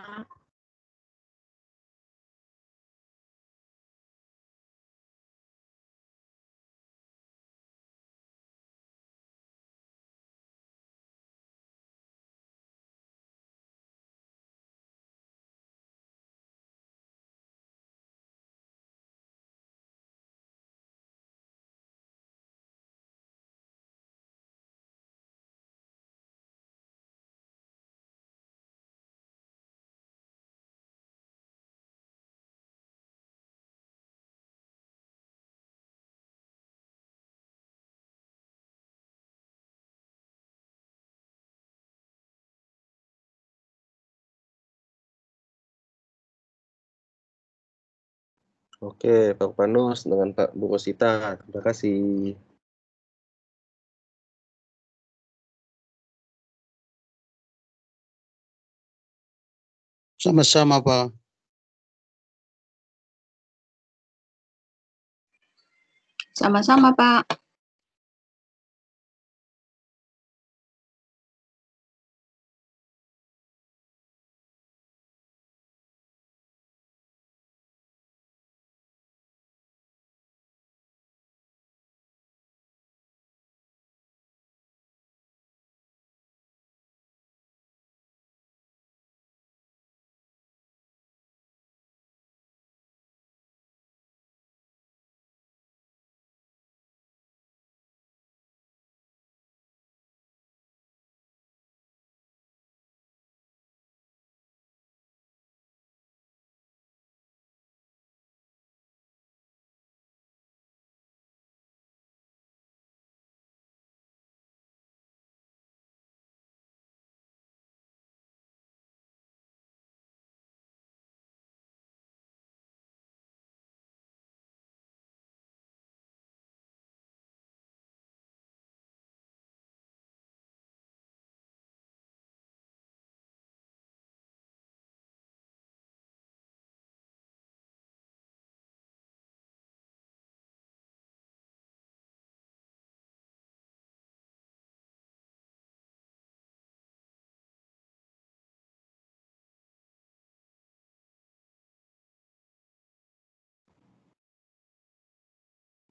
Oke, Pak Panus dengan Pak Bu Rosita. Terima kasih. Sama-sama, Pak. Sama-sama, Pak.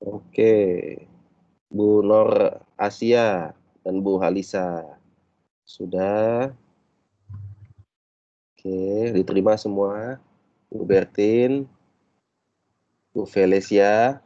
Oke, Bu Nor Asia dan Bu Halisa. Sudah. Oke, diterima semua. Bu Bertin, Bu Felicia.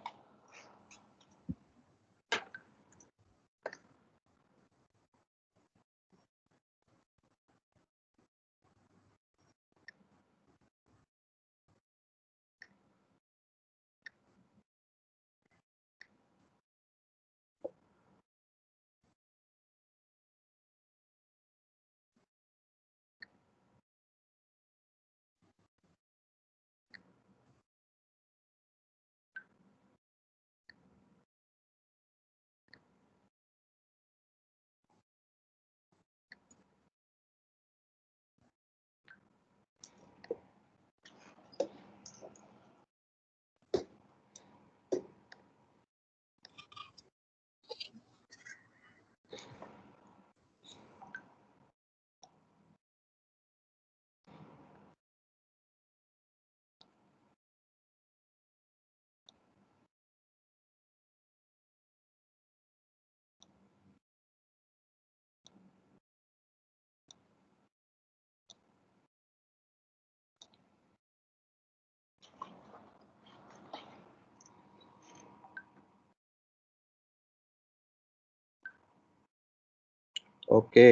Oke,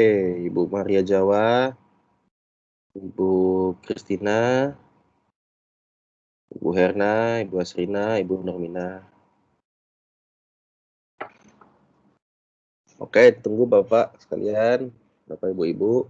Ibu Maria Jawa, Ibu Kristina, Ibu Herna, Ibu Asrina, Ibu Normina. Oke, tunggu Bapak sekalian, Bapak Ibu-Ibu.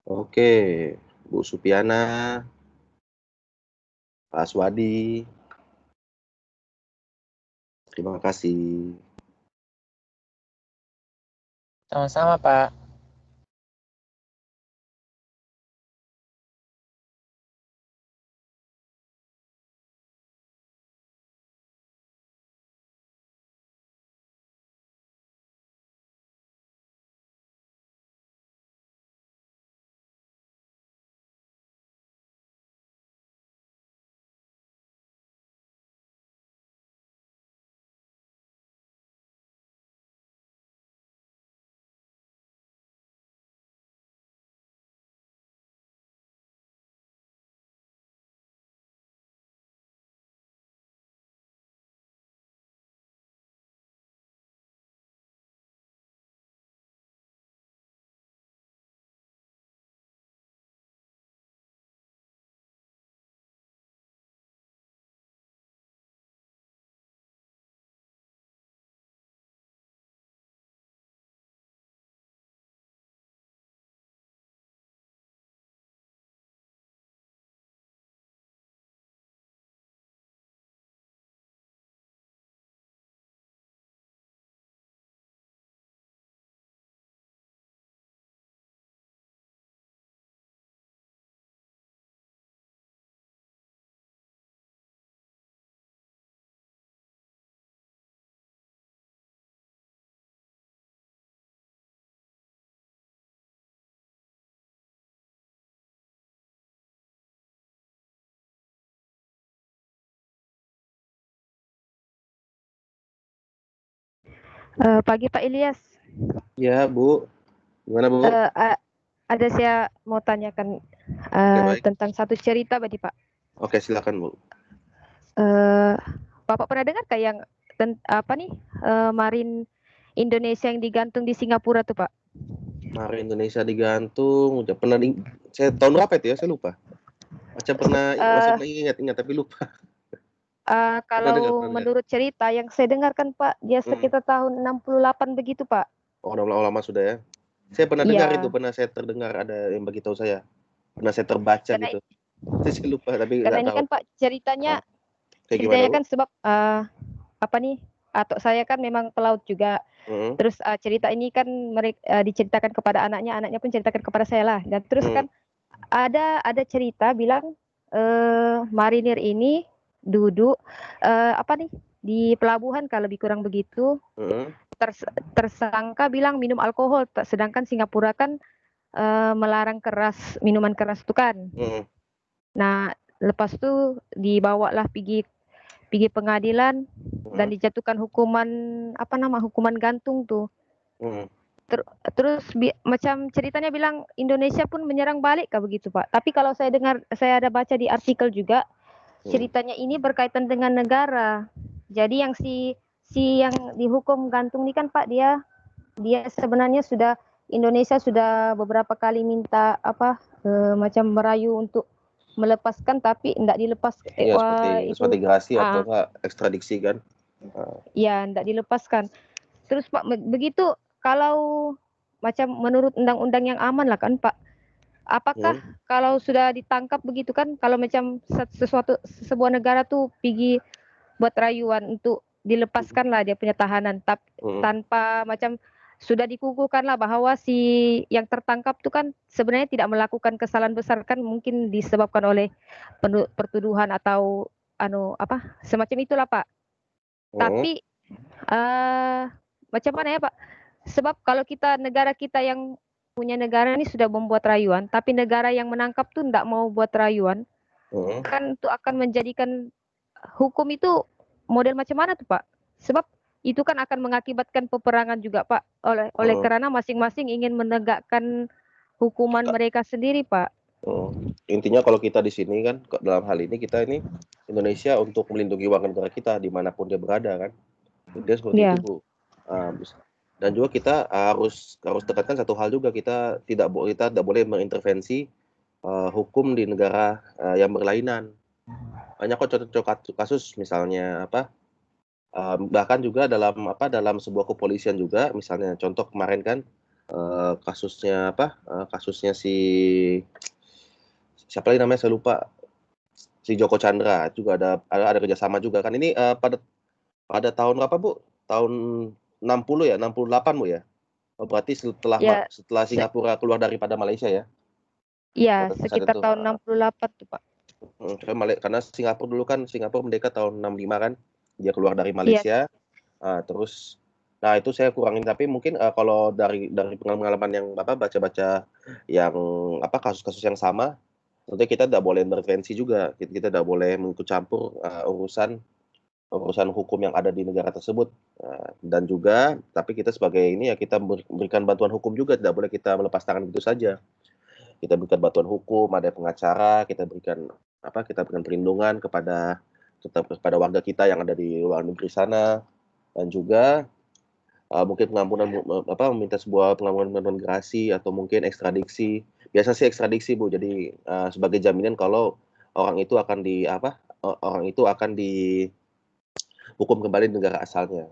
Oke, Bu Supiana, Pak Aswadi. Terima kasih. Sama-sama, Pak. Pagi Pak Ilyas. Ya, Bu. Gimana, Bu? Ada saya mau tanyakan tentang satu cerita tadi Pak. Oke, silakan Bu. Bapak pernah dengar kayak yang Marin Indonesia yang digantung di Singapura tuh Pak? Marin Indonesia digantung, udah pernah saya tahun berapa itu ya? Saya lupa. Macam pernah ingat tapi lupa. Kalau menurut cerita yang saya dengarkan Pak, dia sekitar tahun 68 begitu Pak. Oh, lama sudah ya. Saya pernah dengar itu, pernah saya terdengar ada yang beritahu saya. Pernah saya terbaca gitu. Saya lupa tapi karena ini kan Pak ceritanya kan sebab atau saya kan memang pelaut juga. Terus cerita ini kan mereka diceritakan kepada anaknya pun ceritakan kepada saya lah. Dan terus kan ada cerita bilang marinir ini duduk di pelabuhan kalau lebih kurang begitu. Tersangka bilang minum alkohol, sedangkan Singapura kan melarang minuman keras itu kan. Nah, lepas itu dibawalah pergi pengadilan dan dijatuhkan hukuman hukuman gantung tuh. Terus macam ceritanya bilang Indonesia pun menyerang balik kah begitu Pak. Tapi kalau saya dengar, saya ada baca di artikel juga ceritanya ini berkaitan dengan negara. Jadi yang si yang dihukum gantung ini kan Pak, dia sebenarnya Indonesia sudah beberapa kali minta macam merayu untuk melepaskan tapi tidak dilepas. Seperti gerasi atau enggak ekstradisi kan? Ya, tidak dilepaskan. Terus Pak, begitu kalau macam menurut undang-undang yang aman lah kan Pak. Apakah kalau sudah ditangkap begitu kan, kalau macam sebuah negara tuh pergi buat rayuan untuk dilepaskan lah dia punya tahanan, tanpa macam sudah dikukuhkan lah bahwa si yang tertangkap tuh kan sebenarnya tidak melakukan kesalahan besar kan, mungkin disebabkan oleh pertuduhan atau semacam itulah Pak. Tapi macam mana ya Pak? Sebab kalau negara kita yang punya negara ini sudah membuat rayuan, tapi negara yang menangkap tuh tidak mau buat rayuan, kan itu akan menjadikan hukum itu model macam mana tuh Pak? Sebab itu kan akan mengakibatkan peperangan juga Pak, oleh karena masing-masing ingin menegakkan hukuman mereka sendiri Pak. Intinya kalau kita di sini kan, dalam hal ini kita ini Indonesia untuk melindungi warga negara kita dimanapun dia berada kan, dia seperti itu Bu. Dan juga kita harus tekankan satu hal juga, kita tidak boleh mengintervensi hukum di negara yang berlainan. Banyak kok contoh kasus misalnya bahkan juga dalam sebuah kepolisian juga, misalnya contoh kemarin kan kasusnya apa? Kasusnya siapa lagi namanya, saya lupa. Si Joko Chandra juga ada kerjasama juga kan. Ini pada tahun berapa, Bu? Tahun 60 ya, 68, Bu ya? Oh, berarti setelah Singapura keluar daripada Malaysia ya? Iya, sekitar tahun 68 tuh, Pak. Karena Singapura merdeka tahun 65 kan, dia keluar dari Malaysia. Terus, nah itu saya kurangin, tapi mungkin kalau dari pengalaman yang baca-baca yang kasus-kasus yang sama, tentunya kita tidak boleh intervensi juga, kita tidak boleh mengikut campur urusan hukum yang ada di negara tersebut, dan juga tapi kita sebagai ini ya kita berikan bantuan hukum juga, tidak boleh kita melepas tangan begitu saja. Kita berikan bantuan hukum, ada pengacara, kita berikan perlindungan kepada warga kita yang ada di luar negeri sana, dan juga mungkin meminta sebuah pengampunan gerasi atau mungkin ekstradisi. Biasa sih ekstradisi, Bu. Jadi sebagai jaminan kalau orang itu akan dihukum kembali di negara asalnya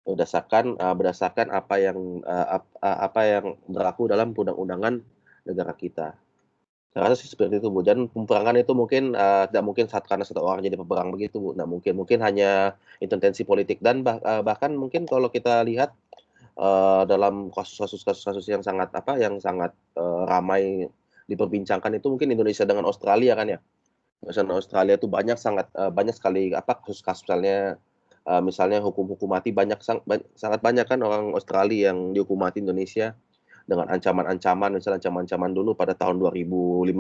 berdasarkan apa yang berlaku dalam undang-undangan negara kita. Saya rasa sih seperti itu, Bu. Dan peperangan itu mungkin tidak mungkin karena satu orang jadi peperang begitu, Bu. Nah, mungkin hanya intensi politik, dan bahkan mungkin kalau kita lihat dalam kasus yang sangat ramai diperbincangkan itu mungkin Indonesia dengan Australia kan ya. Misalnya Australia itu banyak sekali kasus-kasus, misalnya hukum mati sangat banyak kan orang Australia yang dihukum mati Indonesia dengan ancaman-ancaman, misalnya ancaman-ancaman dulu pada tahun 2015,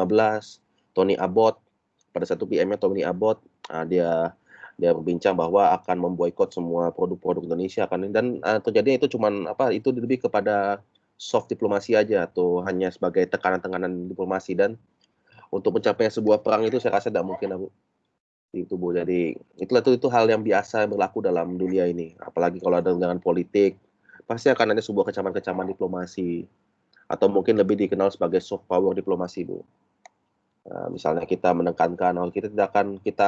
Tony Abbott, pada satu PM-nya Tony Abbott, dia berbincang bahwa akan memboikot semua produk-produk Indonesia kan, dan terjadi itu cuman itu lebih kepada soft diplomasi aja atau hanya sebagai tekanan-tekanan diplomasi, dan untuk mencapai sebuah perang itu saya rasa tidak mungkin, Bu. Itu, Bu. Jadi itu hal yang biasa berlaku dalam dunia ini, apalagi kalau ada dengan politik. Pasti akan ada sebuah kecaman-kecaman diplomasi, atau mungkin lebih dikenal sebagai soft power diplomasi, Bu. Misalnya kita menekankan, kita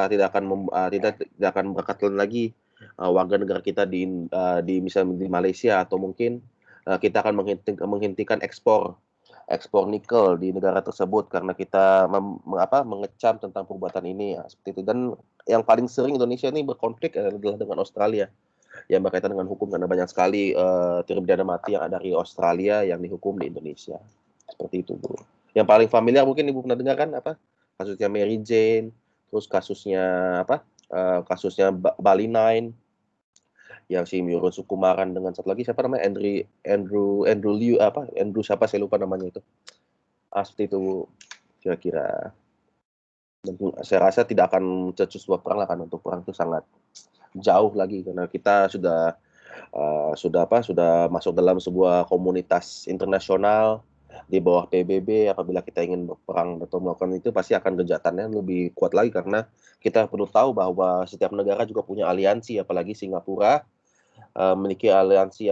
tidak akan berkaitan lagi warga negara kita misalnya di Malaysia, atau mungkin kita akan menghentikan ekspor nikel di negara tersebut karena kita mengecam tentang perbuatan ini, seperti itu. Dan yang paling sering Indonesia ini berkonflik adalah dengan Australia, yang berkaitan dengan hukum, karena banyak sekali terpidana mati yang ada dari Australia yang dihukum di Indonesia. Seperti itu, Bu. Yang paling familiar mungkin Ibu pernah dengar kan kasusnya Mary Jane, terus kasusnya Bali 9, yang si Myuran Sukumaran dengan satu lagi siapa namanya, Andrew Liu siapa saya lupa namanya itu. Seperti itu kira-kira. Dan saya rasa tidak akan terjadi sebuah perang lah kan, untuk perang itu sangat jauh lagi, karena kita sudah masuk dalam sebuah komunitas internasional di bawah PBB. Apabila kita ingin berperang atau melakukan itu, pasti akan gejatannya lebih kuat lagi, karena kita perlu tahu bahwa setiap negara juga punya aliansi, apalagi Singapura memiliki aliansi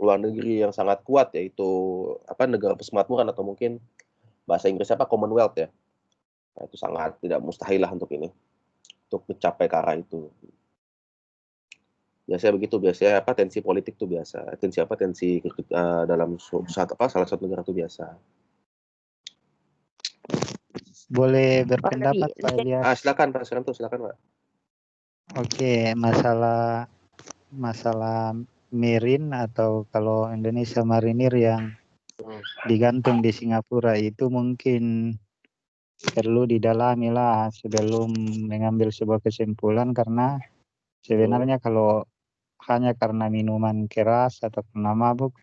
luar negeri yang sangat kuat, yaitu negara persemakmuran, atau mungkin bahasa Inggris Commonwealth ya. Nah, itu sangat tidak mustahil lah untuk mencapai ke arah itu. Biasanya begitu, tensi politik itu biasa, tensi dalam salah satu negara itu biasa. Boleh berpendapat Pak Elias? Silakan Pak, Pak. Oke, masalah Merin, atau kalau Indonesia Marinir yang digantung di Singapura, itu mungkin perlu didalami lah sebelum mengambil sebuah kesimpulan, karena sebenarnya kalau hanya karena minuman keras atau karena mabuk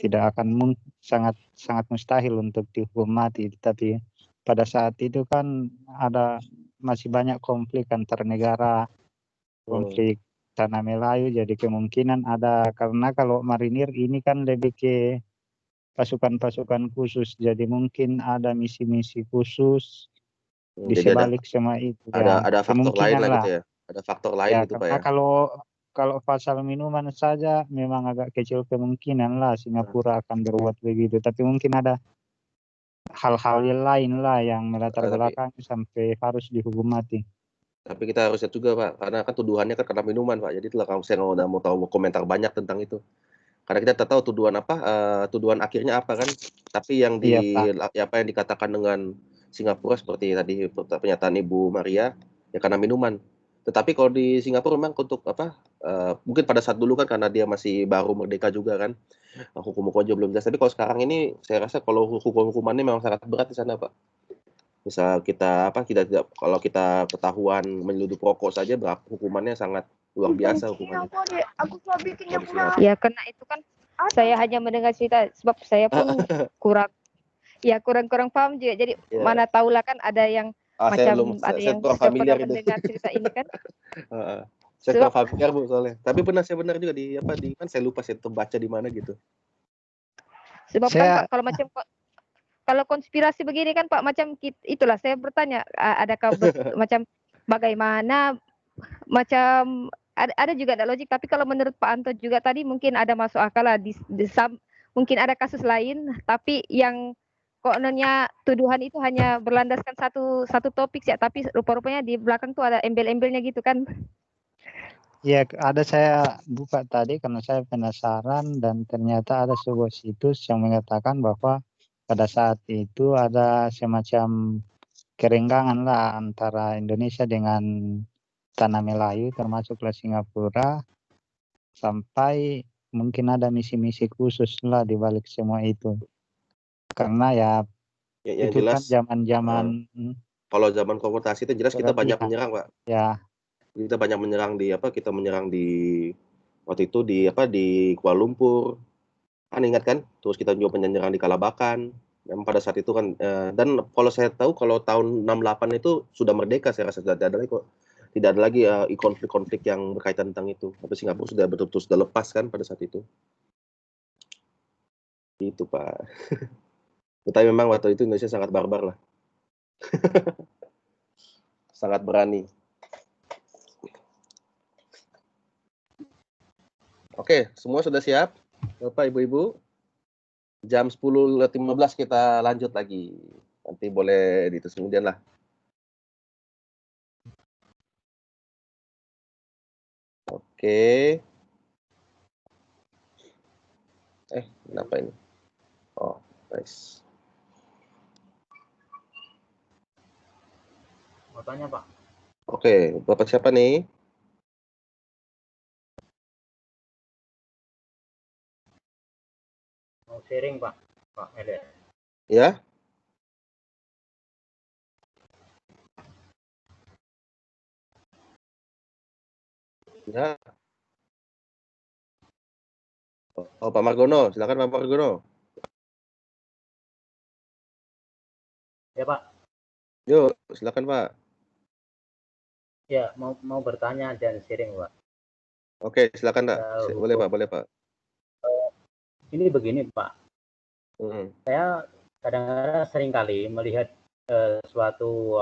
tidak akan sangat mustahil untuk dihukum mati. Tapi pada saat itu kan masih banyak konflik antar negara, konflik tanah Melayu, jadi kemungkinan ada, karena kalau marinir ini kan lebih ke pasukan-pasukan khusus, jadi mungkin ada misi-misi khusus di sebalik semua itu. Ada faktor lain lah gitu ya. Ada faktor lain gitu Pak ya. Kalau pasal minuman saja memang agak kecil kemungkinan lah Singapura akan berbuat begitu, tapi mungkin ada hal-hal lain lah yang melatar belakang sampai harus dihukum mati. Tapi kita harus lihat juga Pak, karena kan tuduhannya kan karena minuman Pak. Jadi kalau saya mau tahu komentar banyak tentang itu. Karena kita tak tahu tuduhan tuduhan akhirnya apa kan. Tapi yang apa yang dikatakan dengan Singapura seperti tadi pernyataan Ibu Maria ya karena minuman. Tetapi kalau di Singapura memang untuk mungkin pada saat dulu kan karena dia masih baru merdeka juga kan. Hukum-hukumnya belum jelas. Tapi kalau sekarang ini saya rasa kalau hukumannya memang sangat berat di sana, Pak. Misal kita kalau kita ketahuan menyeludup rokok saja hukumannya sangat luar biasa hukumannya. Ya karena itu kan saya hanya mendengar cerita sebab saya pun kurang paham juga. Jadi mana tahulah kan ada yang macam ada yang sudah pernah mendengar cerita ini kan. Saya kurang familiar Bu soalnya. Tapi benar juga di kan saya lupa saya terbaca di mana gitu. Sebab kan Pak kalau konspirasi begini kan Pak macam itulah saya bertanya adakah macam bagaimana macam ada juga ada logik, tapi kalau menurut Pak Anto juga tadi mungkin ada masuk akal lah mungkin ada kasus lain tapi yang kononnya tuduhan itu hanya berlandaskan satu topik ya, tapi rupa-rupanya di belakang tuh ada embel-embelnya gitu kan. Ya, ada saya buka tadi karena saya penasaran dan ternyata ada sebuah situs yang mengatakan bahwa pada saat itu ada semacam kerenggangan lah antara Indonesia dengan tanah Melayu termasuklah Singapura, sampai mungkin ada misi-misi khusus lah di balik semua itu. Karena ya itu jelas, kan zaman-zaman kalau zaman konfrontasi itu jelas kita banyak menyerang, Pak. Ya. Kita banyak menyerang kita menyerang di waktu itu di Kuala Lumpur. Kan ingat kan? Terus kita juga menyerang di Kalabakan. Memang pada saat itu kan dan kalau saya tahu kalau tahun 68 itu sudah merdeka, saya rasa tidak ada lagi konflik-konflik yang berkaitan tentang itu. Tapi Singapura sudah betul-betul sudah lepas kan pada saat itu. Itu Pak. Tapi memang waktu itu Indonesia sangat barbar lah. Sangat berani. Oke, semua sudah siap? Bapak, Ibu-Ibu? Jam 10.15 kita lanjut lagi. Nanti boleh ditus kemudian lah. Oke. Kenapa ini? Oh, nice. Mau tanya, Pak. Oke, Bapak siapa nih? Mau sharing, Pak. Pak Ede. Ya? Ya. Oh, Pak Margono, silakan Pak Margono. Ya, Pak. Yuk, silakan Pak. Ya, mau bertanya dan sharing, Pak. Oke, silakan Pak. Boleh Pak. Ini begini, Pak. Saya kadang-kadang sering kali melihat suatu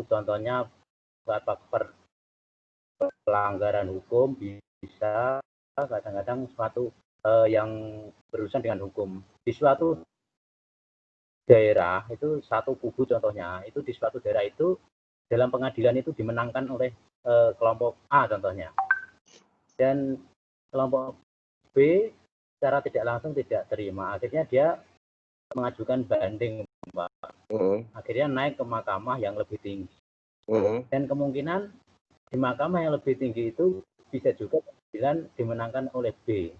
contohnya suatu pelanggaran hukum bisa kadang-kadang suatu yang berurusan dengan hukum di suatu daerah itu satu kubu contohnya itu di suatu daerah itu dalam pengadilan itu dimenangkan oleh kelompok A contohnya dan kelompok B secara tidak langsung tidak terima, akhirnya dia mengajukan banding, Pak. Akhirnya naik ke mahkamah yang lebih tinggi dan kemungkinan di mahkamah yang lebih tinggi itu bisa juga pengadilan dimenangkan oleh B,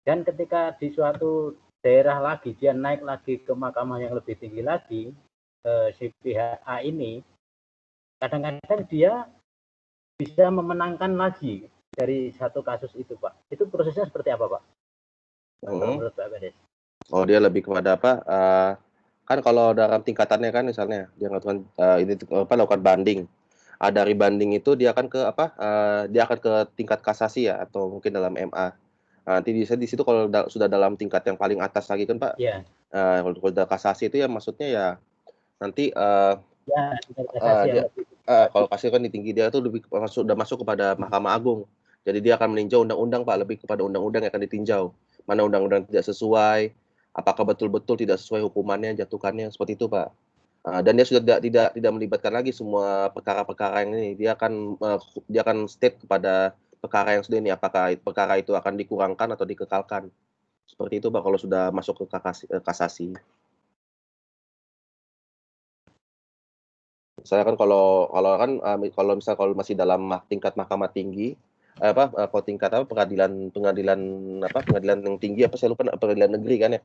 dan ketika di suatu daerah lagi dia naik lagi ke mahkamah yang lebih tinggi lagi, si pihak A ini kadang-kadang dia bisa memenangkan lagi dari satu kasus itu, Pak. Itu prosesnya seperti apa, Pak? Menurut Pak Bedes. Oh, dia lebih kepada apa? Kan kalau dalam tingkatannya kan misalnya dia lakukan banding. Dari banding itu dia akan ke dia akan ke tingkat kasasi ya atau mungkin dalam MA. Nanti di situ kalau sudah dalam tingkat yang paling atas lagi kan Pak. Iya. Kalau sudah kasasi itu ya maksudnya ya nanti kalau kasasi kan di tinggi dia itu lebih sudah masuk kepada Mahkamah Agung. Jadi dia akan meninjau undang-undang Pak, lebih kepada undang-undang yang akan ditinjau. Mana undang-undang tidak sesuai, apakah betul-betul tidak sesuai hukumannya, jatuhkannya seperti itu Pak. Dan dia sudah tidak melibatkan lagi semua perkara-perkara yang ini. Dia akan state kepada perkara yang sudah ini, apakah perkara itu akan dikurangkan atau dikekalkan. Seperti itu Pak kalau sudah masuk ke kasasi. Saya kan kalau misal kalau masih dalam tingkat mahkamah tinggi, kalau tingkat pengadilan yang tinggi saya lupa, pengadilan negeri kan ya,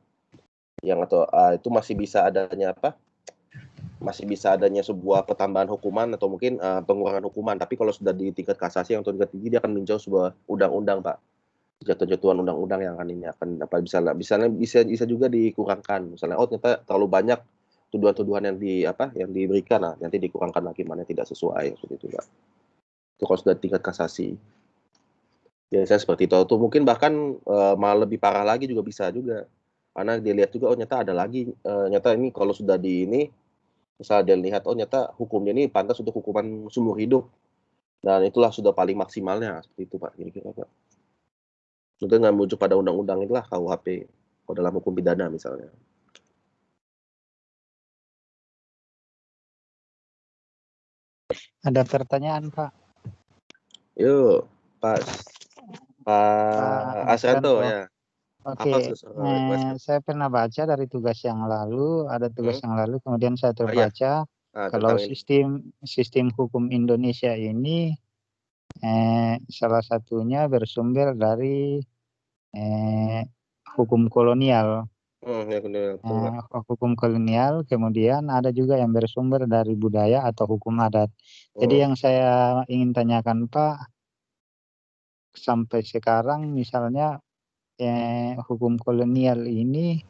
yang atau itu masih bisa adanya sebuah pertambahan hukuman atau mungkin pengurangan hukuman. Tapi kalau sudah di tingkat kasasi yang tingkat tinggi, dia akan meninjau sebuah undang-undang Pak, jatuhan undang-undang yang bisa juga dikurangkan. Misalnya ternyata terlalu banyak tuduhan-tuduhan yang diberikan, nanti dikurangkan lagi mana tidak sesuai seperti itu Pak. Itu kalau sudah tingkat kasasi. Biasanya seperti itu. Atau mungkin bahkan malah lebih parah lagi juga bisa juga. Karena dilihat juga ternyata ada lagi, ternyata ini kalau sudah misal dia lihat ternyata hukumnya ini pantas untuk hukuman seumur hidup. Dan itulah sudah paling maksimalnya seperti itu Pak, kira-kira Pak. Itu nggak merujuk pada undang-undang itulah KUHP kalau dalam hukum pidana misalnya. Ada pertanyaan Pak? Yuk, Pak Asranto ya. Oke, saya pernah baca dari tugas yang lalu, kemudian saya terbaca kalau sistem hukum Indonesia ini salah satunya bersumber dari hukum kolonial. Hukum kolonial, kemudian ada juga yang bersumber dari budaya atau hukum adat. Jadi yang saya ingin tanyakan Pak, sampai sekarang misalnya hukum kolonial ini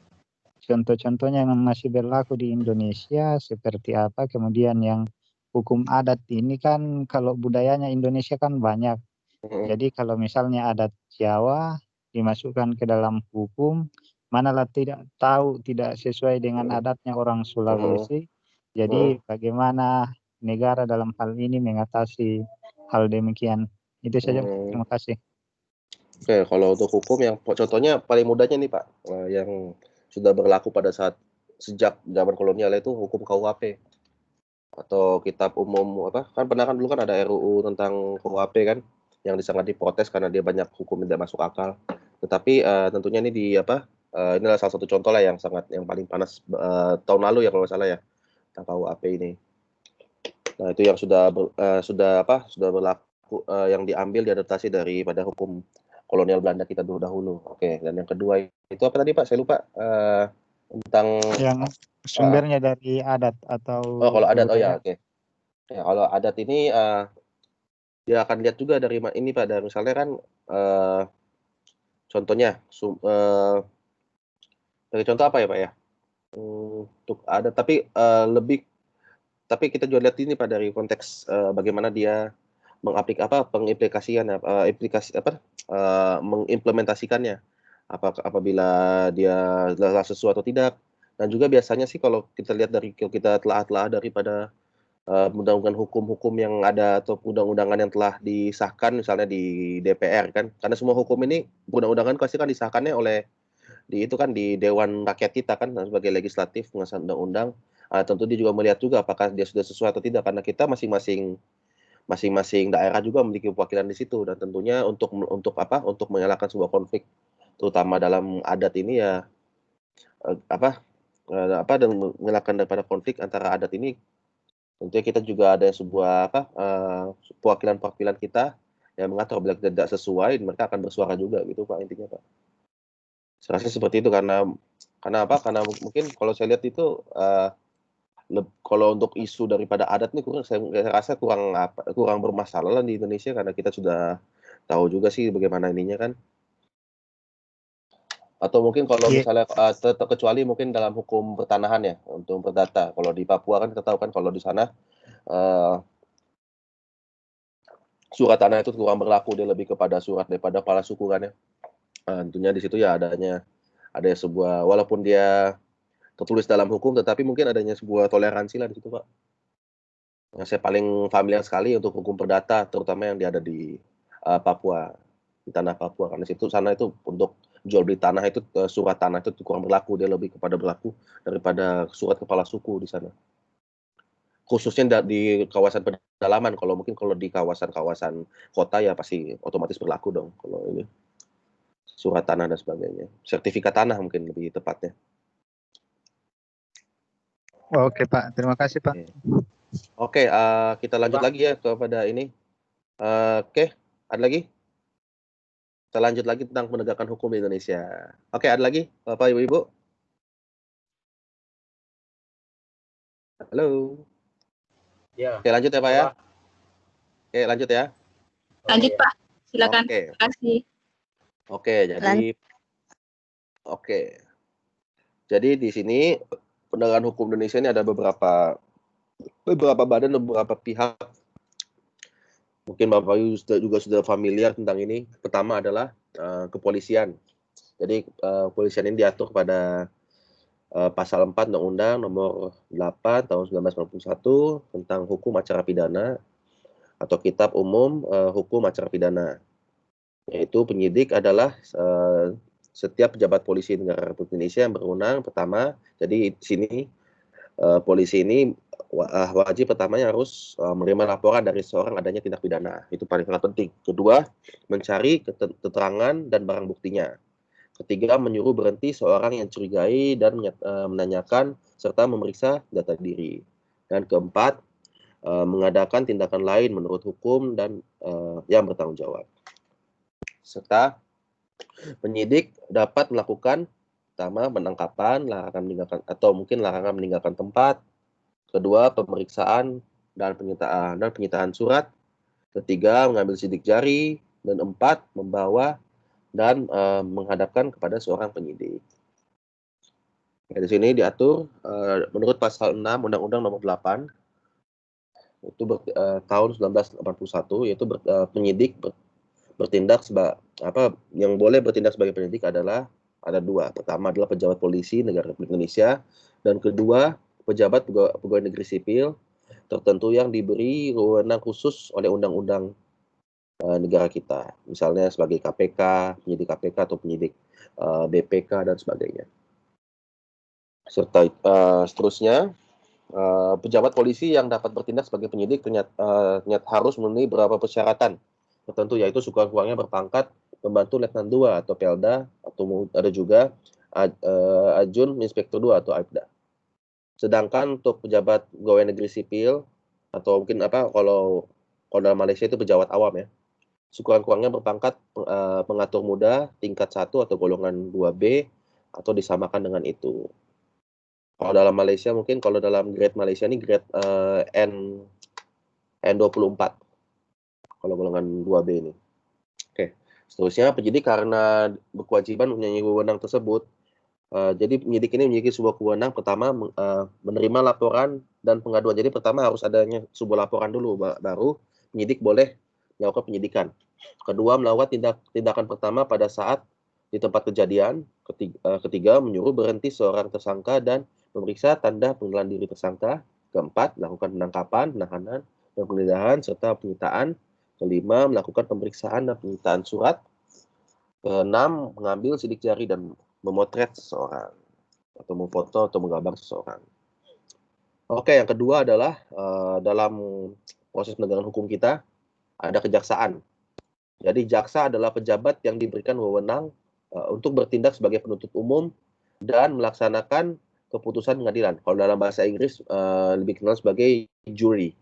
contoh-contohnya yang masih berlaku di Indonesia seperti apa, kemudian yang hukum adat ini kan kalau budayanya Indonesia kan banyak. Jadi kalau misalnya adat Jawa dimasukkan ke dalam hukum, manalah tidak sesuai dengan adatnya orang Sulawesi. Jadi bagaimana negara dalam hal ini mengatasi hal demikian. Itu saja. Terima kasih. Oke, kalau untuk hukum yang contohnya paling mudahnya nih Pak, yang sudah berlaku pada sejak zaman kolonial itu hukum KUHP atau kitab umum kan pernah kan dulu kan ada RUU tentang KUHP kan yang sangat diprotes karena dia banyak hukum tidak masuk akal. Tetapi tentunya ini inilah salah satu contoh lah yang paling panas tahun lalu ya kalau nggak salah ya tentang KUHP ini. Nah itu yang sudah berlaku, yang diambil diadaptasi daripada hukum kolonial Belanda kita dahulu. Oke, dan yang kedua itu apa tadi Pak? Saya lupa tentang yang sumbernya dari adat atau kalau adat oke. Ya, kalau adat ini dia akan lihat juga dari ini Pak, dari misalnya kan contohnya dari contoh apa ya Pak ya? Untuk adat tapi kita juga lihat ini Pak dari konteks bagaimana dia mengimplementasikannya, apabila dia adalah sesuatu atau tidak. Dan juga biasanya sih kalau kita lihat kita telah daripada undang-undang hukum yang ada atau undang-undangan yang telah disahkan misalnya di DPR kan, karena semua hukum ini undang-undangan pasti kan disahkannya di Dewan Rakyat kita kan sebagai legislatif pengesahan undang-undang. Tentu dia juga melihat juga apakah dia sudah sesuai atau tidak, karena kita masing-masing daerah juga memiliki kewakilan di situ, dan tentunya untuk menyalakan sebuah konflik terutama dalam adat ini ya dan menyalakan daripada konflik antara adat ini, tentunya kita juga ada sebuah perwakilan kita yang mengatur bila tidak sesuai mereka akan bersuara juga gitu Pak, intinya Pak. Saya rasa seperti itu karena mungkin kalau saya lihat itu kalau untuk isu daripada adat nih saya rasa kurang bermasalah lah di Indonesia, karena kita sudah tahu juga sih bagaimana ininya kan. Atau mungkin kalau misalnya kecuali mungkin dalam hukum pertanahan ya untuk perdata. Kalau di Papua kan kita tahu kan kalau di sana surat tanah itu kurang berlaku, dia lebih kepada surat daripada kepala suku kan ya. Tentunya di situ ya ada sebuah, walaupun dia tertulis dalam hukum, tetapi mungkin adanya sebuah toleransi lah di situ Pak. Yang saya paling familiar sekali untuk hukum perdata, terutama yang ada di Papua, di tanah Papua, karena sana itu untuk jual beli tanah itu surat tanah itu kurang berlaku, dia lebih kepada berlaku daripada surat kepala suku di sana. khususnya di kawasan pedalaman. Kalau mungkin kalau di kawasan-kawasan kota ya pasti otomatis berlaku dong kalau ini surat tanah dan sebagainya. Sertifikat tanah mungkin lebih tepatnya. Oke Pak, terima kasih Pak. Oke, kita lanjut lagi ya kepada ini. Oke, ada lagi? Kita lanjut lagi tentang penegakan hukum di Indonesia. Oke, ada lagi Bapak Ibu-Ibu? Halo. Ya. Oke, lanjut ya Pak ya. Oke, lanjut ya. Lanjut Pak, silakan. Oke. Terima kasih. Oke, jadi di sini penegakan hukum Indonesia ini ada beberapa badan, beberapa pihak. Mungkin Bapak Ibu juga sudah familiar tentang ini. Pertama adalah kepolisian. Jadi kepolisian ini diatur pada pasal 4 Undang-Undang Nomor 8 Tahun 1991 tentang hukum acara pidana atau Kitab Umum Hukum Acara Pidana. Yaitu penyidik adalah setiap pejabat polisi negara Republik Indonesia yang berwenang pertama. Jadi di sini polisi ini wajib pertamanya harus menerima laporan dari seorang adanya tindak pidana. Itu paling sangat penting. Kedua, mencari keterangan dan barang buktinya. Ketiga, menyuruh berhenti seorang yang curigai dan menanyakan serta memeriksa data diri. Dan keempat, mengadakan tindakan lain menurut hukum dan yang bertanggung jawab. Serta penyidik dapat melakukan pertama penangkapan, larangan meninggalkan atau mungkin larangan meninggalkan tempat. Kedua, pemeriksaan dan penyitaan surat. Ketiga, mengambil sidik jari. Dan empat, membawa dan menghadapkan kepada seorang penyidik. Di sini diatur menurut pasal 6 Undang-Undang Nomor 8 itu tahun 1981, yaitu penyidik bertindak yang boleh bertindak sebagai penyidik adalah ada dua. Pertama adalah pejabat polisi negara Republik Indonesia, dan kedua pejabat pegawai negeri sipil tertentu yang diberi wewenang khusus oleh undang-undang negara kita, misalnya sebagai KPK, penyidik KPK atau penyidik BPK dan sebagainya. Serta seterusnya, pejabat polisi yang dapat bertindak sebagai penyidik ternyata harus memenuhi beberapa persyaratan tertentu, yaitu sekurang-kurangnya berpangkat pembantu letnan 2 atau pelda, atau ada juga ajun inspektur 2 atau aibda. Sedangkan untuk pejabat pegawai negeri sipil atau mungkin kalau dalam Malaysia itu pejabat awam ya, sekurang-kurangnya berpangkat pengatur muda tingkat 1 atau golongan 2B atau disamakan dengan itu. Kalau dalam Malaysia mungkin kalau dalam grade Malaysia ini grade N24. Kalau golongan 2B ini. Oke. Seterusnya penyidik karena berkewajiban mempunyai wewenang tersebut. Jadi penyidik ini memiliki sebuah wewenang pertama menerima laporan dan pengaduan. Jadi pertama harus adanya sebuah laporan dulu, baru penyidik boleh melakukan penyidikan. Kedua, melakukan tindakan pertama pada saat di tempat kejadian. Ketiga, menyuruh berhenti seorang tersangka dan memeriksa tanda pengenalan diri tersangka. Keempat, melakukan penangkapan, penahanan, dan penggeledahan serta penyitaan. Kelima, melakukan pemeriksaan dan penyitaan surat. Keenam, mengambil sidik jari dan memotret seseorang atau memfoto atau menggambar seseorang. Oke, yang kedua adalah dalam proses penegakan hukum kita ada kejaksaan. Jadi jaksa adalah pejabat yang diberikan wewenang untuk bertindak sebagai penuntut umum dan melaksanakan keputusan pengadilan. Kalau dalam bahasa Inggris lebih kenal sebagai jury.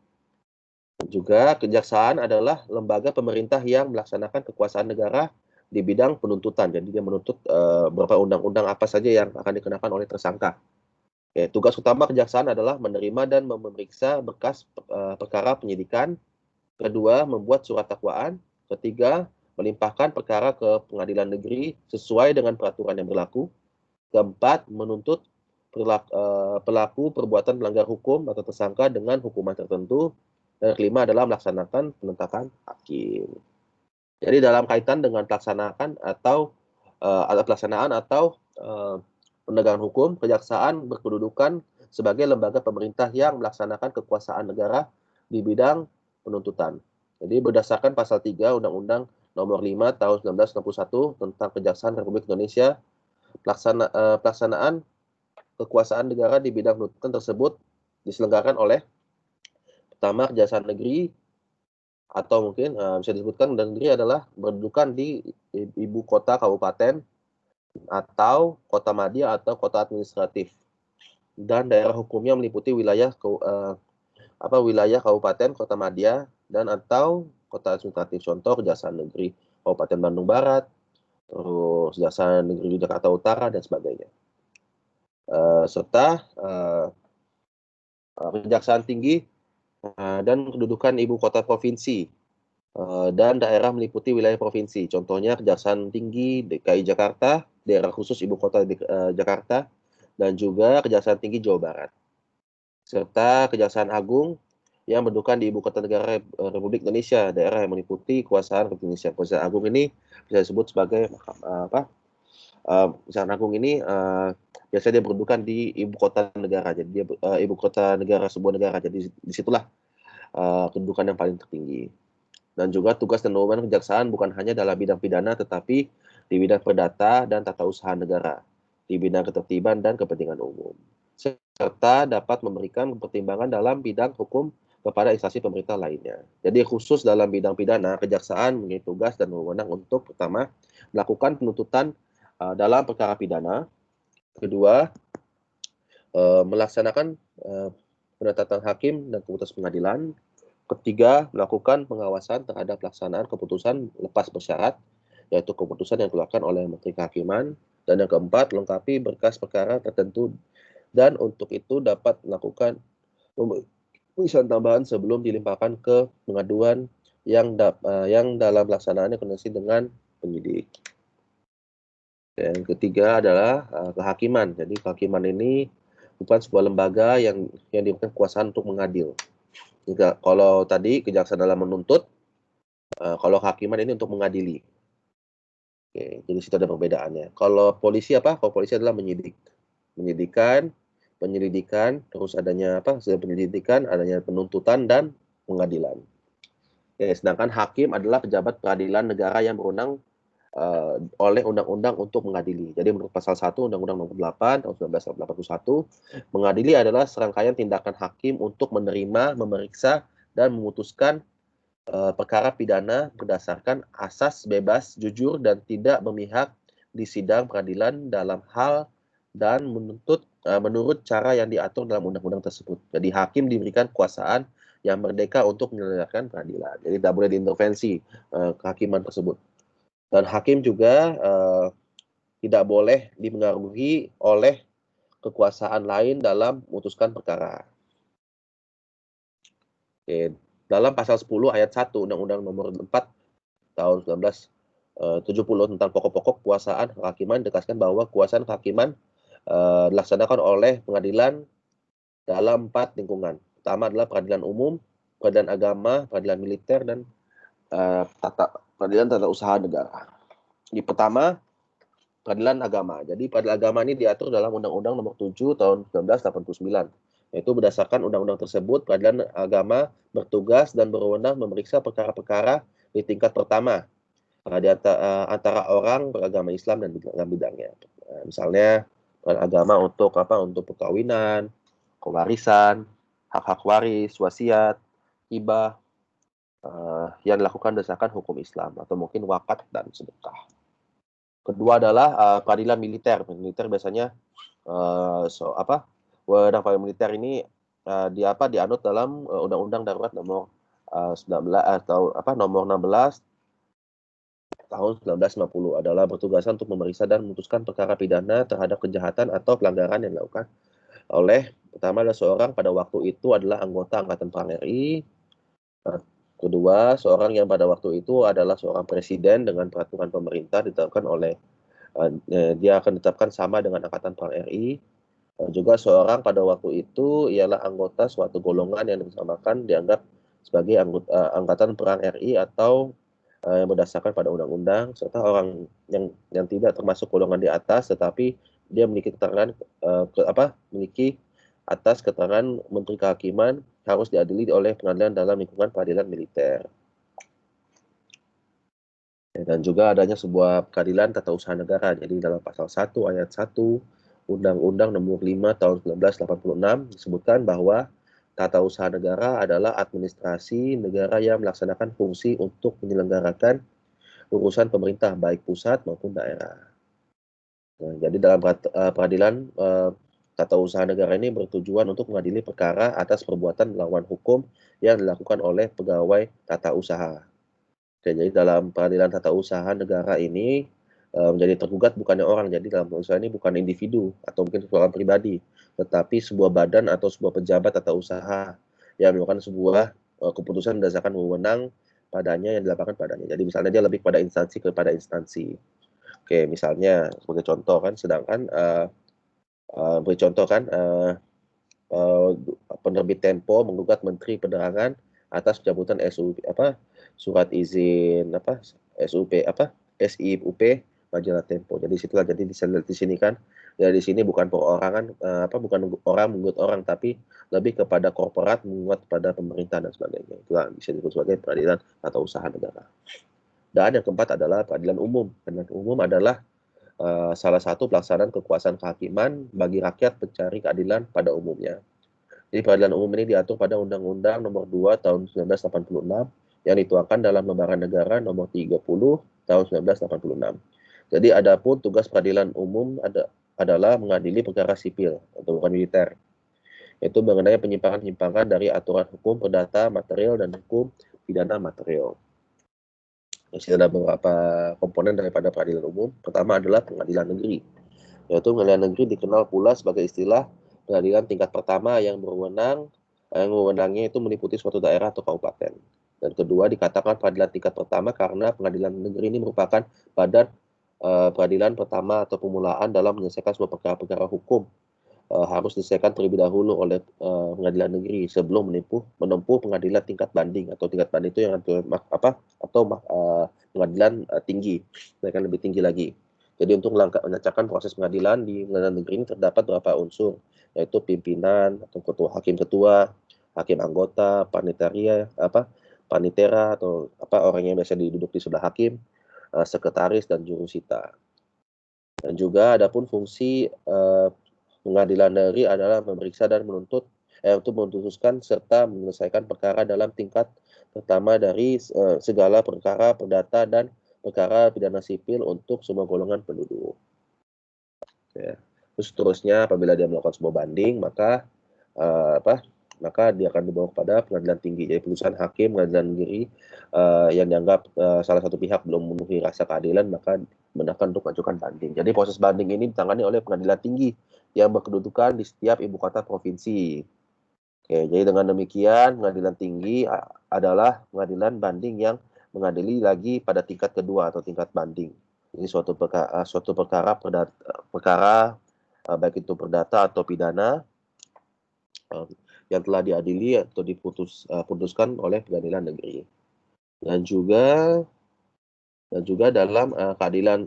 Juga kejaksaan adalah lembaga pemerintah yang melaksanakan kekuasaan negara di bidang penuntutan. Jadi dia menuntut beberapa undang-undang apa saja yang akan dikenakan oleh tersangka. Tugas utama kejaksaan adalah menerima dan memeriksa berkas perkara penyidikan. Kedua, membuat surat dakwaan. Ketiga, melimpahkan perkara ke pengadilan negeri sesuai dengan peraturan yang berlaku. Keempat, menuntut pelaku perbuatan melanggar hukum atau tersangka dengan hukuman tertentu. Dan kelima adalah melaksanakan penetapan hakim. Jadi dalam kaitan dengan pelaksanaan atau penegakan hukum, kejaksaan berkedudukan sebagai lembaga pemerintah yang melaksanakan kekuasaan negara di bidang penuntutan. Jadi berdasarkan pasal 3 Undang-Undang Nomor 5 Tahun 1961 tentang Kejaksaan Republik Indonesia, pelaksanaan kekuasaan negara di bidang penuntutan tersebut diselenggarakan oleh Pertama, kejaksaan negeri atau mungkin bisa disebutkan kejaksaan negeri adalah berkedudukan di ibu kota kabupaten atau kota madya atau kota administratif, dan daerah hukumnya meliputi wilayah wilayah kabupaten, kota madya, dan atau kota administratif. Contoh kejaksaan negeri Kabupaten Bandung Barat, terus kejaksaan negeri Jakarta Utara dan sebagainya. Serta kejaksaan tinggi dan kedudukan ibu kota provinsi dan daerah meliputi wilayah provinsi. Contohnya Kejaksaan Tinggi DKI Jakarta, daerah khusus ibu kota Jakarta, dan juga Kejaksaan Tinggi Jawa Barat. Serta Kejaksaan Agung yang berkedudukan di ibu kota negara Republik Indonesia, daerah yang meliputi kekuasaan Republik Indonesia. Kejaksaan Agung ini bisa disebut sebagai Kejaksaan Agung ini biasanya dia berkedudukan di ibu kota negara. Jadi dia ibu kota negara sebuah negara. Jadi disitulah kedudukan yang paling tertinggi. Dan juga tugas dan wewenang kejaksaan bukan hanya dalam bidang pidana, tetapi di bidang perdata dan tata usaha negara, di bidang ketertiban dan kepentingan umum, serta dapat memberikan pertimbangan dalam bidang hukum kepada instansi pemerintah lainnya. Jadi khusus dalam bidang pidana, kejaksaan memiliki tugas dan wewenang untuk pertama, melakukan penuntutan dalam perkara pidana, kedua, melaksanakan penetapan hakim dan keputusan pengadilan, ketiga, melakukan pengawasan terhadap pelaksanaan keputusan lepas bersyarat, yaitu keputusan yang dikeluarkan oleh Menteri Kehakiman, dan yang keempat, lengkapi berkas perkara tertentu, dan untuk itu dapat melakukan pemeriksaan tambahan sebelum dilimpahkan ke pengaduan yang dalam pelaksanaannya koordinasi dengan penyidik. Yang ketiga adalah kehakiman. Jadi kehakiman ini bukan sebuah lembaga yang diberikan kekuasaan untuk mengadil. Jika kalau tadi kejaksaan dalam menuntut, kalau kehakiman ini untuk mengadili. Oke, jadi situ ada perbedaannya. Kalau polisi apa? Kalau polisi adalah penyelidikan, terus adanya setelah penyelidikan, adanya penuntutan dan pengadilan. Oke, sedangkan hakim adalah pejabat peradilan negara yang berwenang oleh undang-undang untuk mengadili. Jadi menurut pasal 1 Undang-Undang Nomor 8 tahun 1981, mengadili adalah serangkaian tindakan hakim untuk menerima, memeriksa, dan memutuskan perkara pidana berdasarkan asas bebas, jujur, dan tidak memihak di sidang peradilan dalam hal dan menurut cara yang diatur dalam undang-undang tersebut. Jadi hakim diberikan kekuasaan yang merdeka untuk menyelenggarakan peradilan. Jadi tidak boleh diintervensi kehakiman tersebut. Dan hakim juga tidak boleh dipengaruhi oleh kekuasaan lain dalam memutuskan perkara. Oke. Dalam pasal 10 ayat 1 Undang-Undang Nomor 4 tahun 1970 tentang pokok-pokok kekuasaan kehakiman ditegaskan bahwa kekuasaan kehakiman dilaksanakan oleh pengadilan dalam 4 lingkungan. Pertama adalah peradilan umum, peradilan agama, peradilan militer, dan peradilan tata usaha negara. Di pertama, peradilan agama. Jadi peradilan agama ini diatur dalam Undang-Undang Nomor 7 tahun 1989. Yaitu berdasarkan undang-undang tersebut, peradilan agama bertugas dan berwenang memeriksa perkara-perkara di tingkat pertama antara orang beragama Islam dan bidangnya. Misalnya peradilan agama untuk untuk perkawinan, pewarisan, hak-hak waris, wasiat, hibah, yang dilakukan berdasarkan hukum Islam atau mungkin wakat dan sedekah. Kedua adalah peradilan militer. Militer biasanya wewenang peradilan militer ini dianut dalam Undang-Undang Darurat Nomor 16 tahun 1950 adalah bertugasan untuk memeriksa dan memutuskan perkara pidana terhadap kejahatan atau pelanggaran yang dilakukan oleh pertama adalah seorang pada waktu itu adalah anggota Angkatan Perang RI. Kedua, seorang yang pada waktu itu adalah seorang presiden dengan peraturan pemerintah ditetapkan oleh dia akan ditetapkan sama dengan Angkatan Perang RI. Juga seorang pada waktu itu ialah anggota suatu golongan yang disamakan dianggap sebagai Angkatan Perang RI atau yang berdasarkan pada undang-undang, serta orang yang tidak termasuk golongan di atas tetapi dia memiliki keterangan memiliki atas keterangan Menteri Kehakiman harus diadili oleh pengadilan dalam lingkungan peradilan militer. Dan juga adanya sebuah peradilan tata usaha negara. Jadi dalam pasal 1 ayat 1 Undang-Undang Nomor 5 tahun 1986 disebutkan bahwa tata usaha negara adalah administrasi negara yang melaksanakan fungsi untuk menyelenggarakan urusan pemerintah baik pusat maupun daerah. Nah, jadi dalam peradilan tata usaha negara ini bertujuan untuk mengadili perkara atas perbuatan melawan hukum yang dilakukan oleh pegawai tata usaha. Oke, jadi dalam peradilan tata usaha negara ini menjadi tergugat bukannya orang, jadi dalam usaha ini bukan individu atau mungkin seorang pribadi, tetapi sebuah badan atau sebuah pejabat tata usaha yang melakukan sebuah keputusan berdasarkan wewenang padanya yang dilakukan padanya. Jadi misalnya dia lebih pada instansi kepada instansi. Oke, misalnya sebagai contoh kan, sedangkan beri contoh kan, penerbit Tempo menggugat Menteri Penerangan atas pencabutan surat izin SIUP majalah Tempo. Jadi situlah, jadi di sini kan, ya di sini bukan perorangan, bukan orang menggugat orang, tapi lebih kepada korporat menggugat pada pemerintah dan sebagainya. Itulah bisa disebut sebagai peradilan tata usaha negara. Dan yang keempat adalah peradilan umum. Peradilan umum adalah salah satu pelaksanaan kekuasaan kehakiman bagi rakyat pencari keadilan pada umumnya. Jadi peradilan umum ini diatur pada Undang-Undang Nomor 2 Tahun 1986 yang dituangkan dalam Lembaran Negara Nomor 30 Tahun 1986. Jadi adapun tugas peradilan umum adalah mengadili perkara sipil atau bukan militer, yaitu mengenai penyimpangan-penyimpangan dari aturan hukum perdata material dan hukum pidana material. Jadi ada beberapa komponen daripada peradilan umum. Pertama adalah pengadilan negeri, yaitu pengadilan negeri dikenal pula sebagai istilah pengadilan tingkat pertama yang wewenangnya itu meliputi suatu daerah atau kabupaten. Dan kedua dikatakan peradilan tingkat pertama karena pengadilan negeri ini merupakan badan peradilan pertama atau pemulaan dalam menyelesaikan sebuah perkara-perkara hukum. Harus diselesaikan terlebih dahulu oleh pengadilan negeri sebelum menempuh pengadilan tingkat banding, atau tingkat banding itu yang pengadilan tinggi, mereka lebih tinggi lagi. Jadi untuk melancarkan proses pengadilan di pengadilan negeri ini terdapat beberapa unsur, yaitu pimpinan atau ketua, hakim anggota, panitera atau orang yang biasa duduk di sebelah hakim, sekretaris dan jurusita. Dan juga adapun fungsi pengadilan negeri adalah memeriksa dan menuntut untuk memutuskan serta menyelesaikan perkara dalam tingkat pertama dari segala perkara perdata dan perkara pidana sipil untuk semua golongan penduduk. Ya. Terus seterusnya apabila dia melakukan sebuah banding, maka dia akan dibawa kepada pengadilan tinggi. Jadi putusan hakim pengadilan negeri yang dianggap salah satu pihak belum memenuhi rasa keadilan, maka benarkan untuk mengajukan banding. Jadi proses banding ini ditangani oleh pengadilan tinggi yang berkedudukan di setiap ibu kota provinsi. Oke, jadi dengan demikian pengadilan tinggi adalah pengadilan banding yang mengadili lagi pada tingkat kedua atau tingkat banding. Jadi suatu perkara baik itu perdata atau pidana yang telah diadili atau diputuskan oleh pengadilan negeri. Dan juga dalam keadilan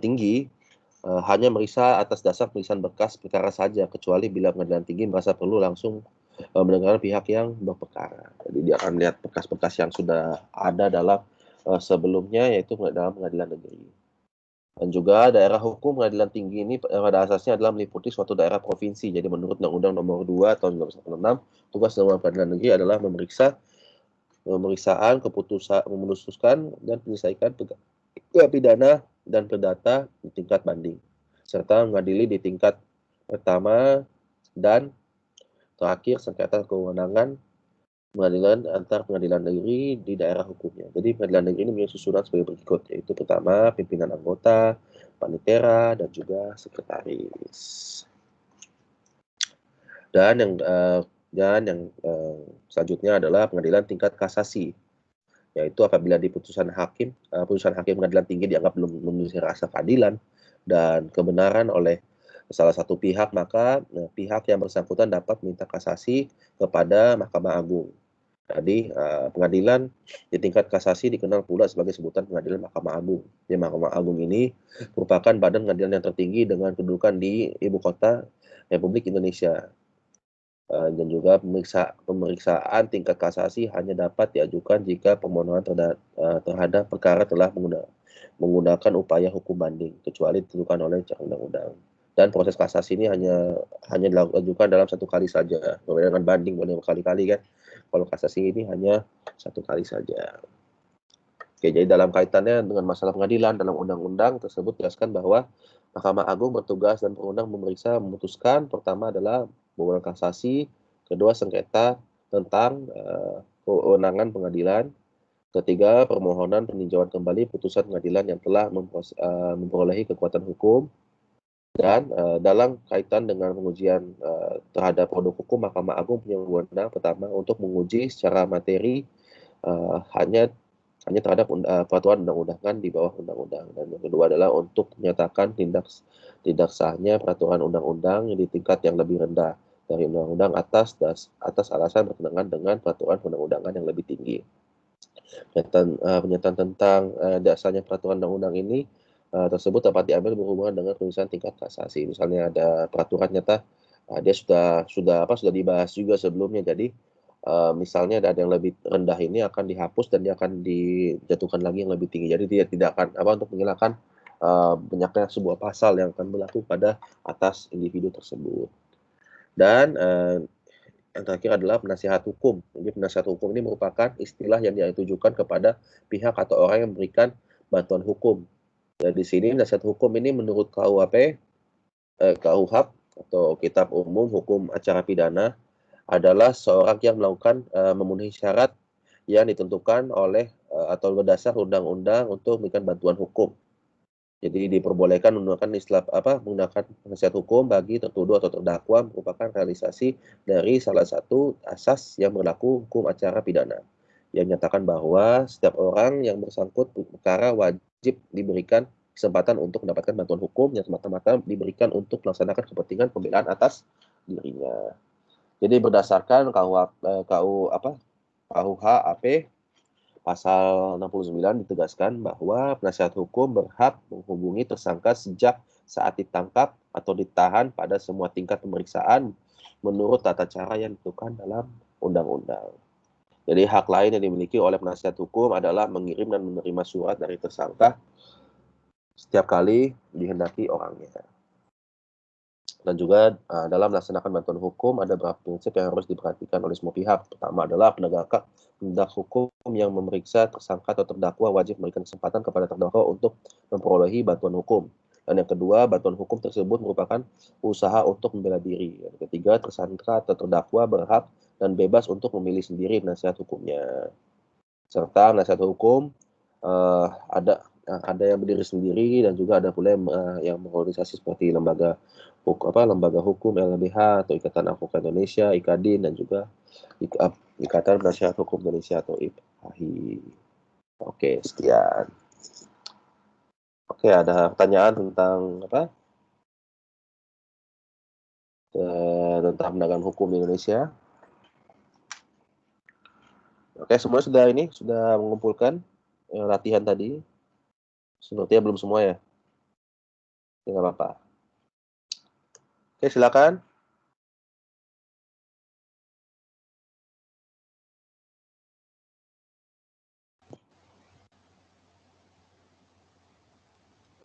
tinggi hanya meriksa atas dasar pemeriksaan berkas perkara saja, kecuali bila pengadilan tinggi merasa perlu langsung mendengarkan pihak yang berperkara. Jadi dia akan melihat berkas-berkas yang sudah ada dalam sebelumnya, yaitu dalam pengadilan negeri. Dan juga daerah hukum pengadilan tinggi ini pada asasnya adalah meliputi suatu daerah provinsi. Jadi menurut Undang-Undang Nomor 2 Tahun 1986, tugas dalam pengadilan negeri adalah pemeriksaan, memutuskan dan menyelesaikan pidana dan perdata di tingkat banding, serta mengadili di tingkat pertama dan terakhir sengketa kewenangan pengadilan antar pengadilan negeri di daerah hukumnya. Jadi pengadilan negeri ini punya susunan sebagai berikut, yaitu pertama pimpinan anggota, panitera, dan juga sekretaris. Dan yang selanjutnya adalah pengadilan tingkat kasasi, yaitu apabila di putusan hakim pengadilan tinggi dianggap belum memenuhi rasa keadilan dan kebenaran oleh salah satu pihak, maka pihak yang bersangkutan dapat meminta kasasi kepada Mahkamah Agung. Jadi pengadilan di tingkat kasasi dikenal pula sebagai sebutan pengadilan Mahkamah Agung. Jadi Mahkamah Agung ini merupakan badan pengadilan yang tertinggi dengan kedudukan di ibu kota Republik Indonesia. Dan juga pemeriksaan tingkat kasasi hanya dapat diajukan jika permohonan terhadap perkara telah menggunakan upaya hukum banding, kecuali ditentukan oleh undang-undang. dan proses kasasi ini hanya dilakukan dalam 1 kali saja. Berbeda dengan banding boleh berkali-kali kan. Kalau kasasi ini hanya 1 kali saja. Oke, jadi dalam kaitannya dengan masalah pengadilan dalam undang-undang tersebut jelaskan bahwa Mahkamah Agung bertugas dan berwenang memeriksa, memutuskan. Pertama adalah permohonan kasasi, kedua sengketa tentang kewenangan pengadilan, ketiga permohonan peninjauan kembali putusan pengadilan yang telah memperolehi kekuatan hukum, dan dalam kaitan dengan pengujian terhadap produk hukum, Mahkamah Agung punya wewenang pertama untuk menguji secara materi hanya terhadap peraturan undang-undangan di bawah undang-undang, dan yang kedua adalah untuk menyatakan tindak sahnya peraturan undang-undang di tingkat yang lebih rendah dari undang-undang atas alasan bertentangan dengan peraturan undang-undangan yang lebih tinggi. Pernyataan tentang dasarnya peraturan undang-undang ini tersebut dapat diambil berhubungan dengan penulisan tingkat kasasi. Misalnya ada peraturan nyata, dia sudah dibahas juga sebelumnya. Jadi misalnya ada yang lebih rendah ini akan dihapus dan dia akan dijatuhkan lagi yang lebih tinggi. Jadi dia tidak akan untuk menghilangkan banyaknya sebuah pasal yang akan berlaku pada atas individu tersebut. Dan yang terakhir adalah penasihat hukum. Jadi penasihat hukum ini merupakan istilah yang ditujukan kepada pihak atau orang yang memberikan bantuan hukum. Dan di sini penasihat hukum ini menurut KUHP atau Kitab Umum Hukum Acara Pidana adalah seorang yang melakukan memenuhi syarat yang ditentukan oleh atau berdasar undang-undang untuk memberikan bantuan hukum. Jadi diperbolehkan menggunakan penasihat hukum bagi tertuduh atau terdakwa merupakan realisasi dari salah satu asas yang berlaku hukum acara pidana, yang menyatakan bahwa setiap orang yang bersangkut perkara wajib diberikan kesempatan untuk mendapatkan bantuan hukum yang semata-mata diberikan untuk melaksanakan kepentingan pembelaan atas dirinya. Jadi berdasarkan KUHP Pasal 69 ditegaskan bahwa penasihat hukum berhak menghubungi tersangka sejak saat ditangkap atau ditahan pada semua tingkat pemeriksaan menurut tata cara yang ditentukan dalam undang-undang. Jadi hak lain yang dimiliki oleh penasihat hukum adalah mengirim dan menerima surat dari tersangka setiap kali dihendaki orangnya. Dan juga dalam melaksanakan bantuan hukum ada beberapa prinsip yang harus diperhatikan oleh semua pihak. Pertama adalah penegak hukum yang memeriksa tersangka atau terdakwa wajib memberikan kesempatan kepada terdakwa untuk memperolehi bantuan hukum. Dan yang kedua, bantuan hukum tersebut merupakan usaha untuk membela diri. Yang ketiga, tersangka atau terdakwa berhak dan bebas untuk memilih sendiri penasihat hukumnya. Serta penasihat hukum ada yang berdiri sendiri dan juga ada pula yang mengorganisasi seperti lembaga hukum LBH atau Ikatan Advokat Indonesia, IKADIN, dan juga Ikatan Penasihat Hukum Indonesia atau IPAHI. Oke, sekian. Oke, ada pertanyaan tentang tentang penegakan hukum di Indonesia? Oke, semua sudah mengumpulkan latihan tadi. Sepertinya belum semua ya. Tidak apa-apa. Oke, silakan.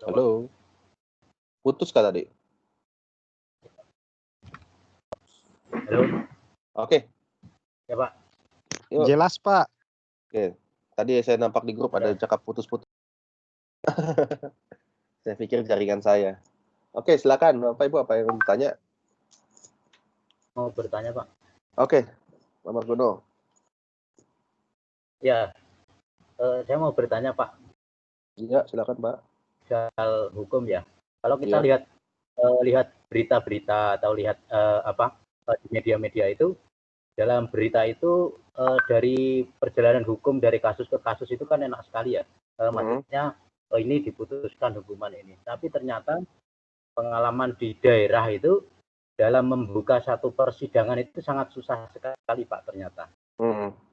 Halo. Putus kah tadi? Halo. Oke. Ya, Pak. Yuk. Jelas, Pak. Oke. Tadi saya nampak di grup ada cakap putus-putus. Saya pikir jaringan saya. Oke, silakan Bapak Ibu, apa yang mau bertanya? Mau bertanya, Pak. Oke, Pak Margono. Ya, saya mau bertanya, Pak. Iya, silakan, Pak. Soal hukum ya. Kalau kita lihat berita-berita atau lihat di media-media itu, dalam berita itu dari perjalanan hukum dari kasus ke kasus itu kan enak sekali ya. Maksudnya ini diputuskan hukuman ini. Tapi ternyata pengalaman di daerah itu dalam membuka satu persidangan itu sangat susah sekali, Pak, ternyata.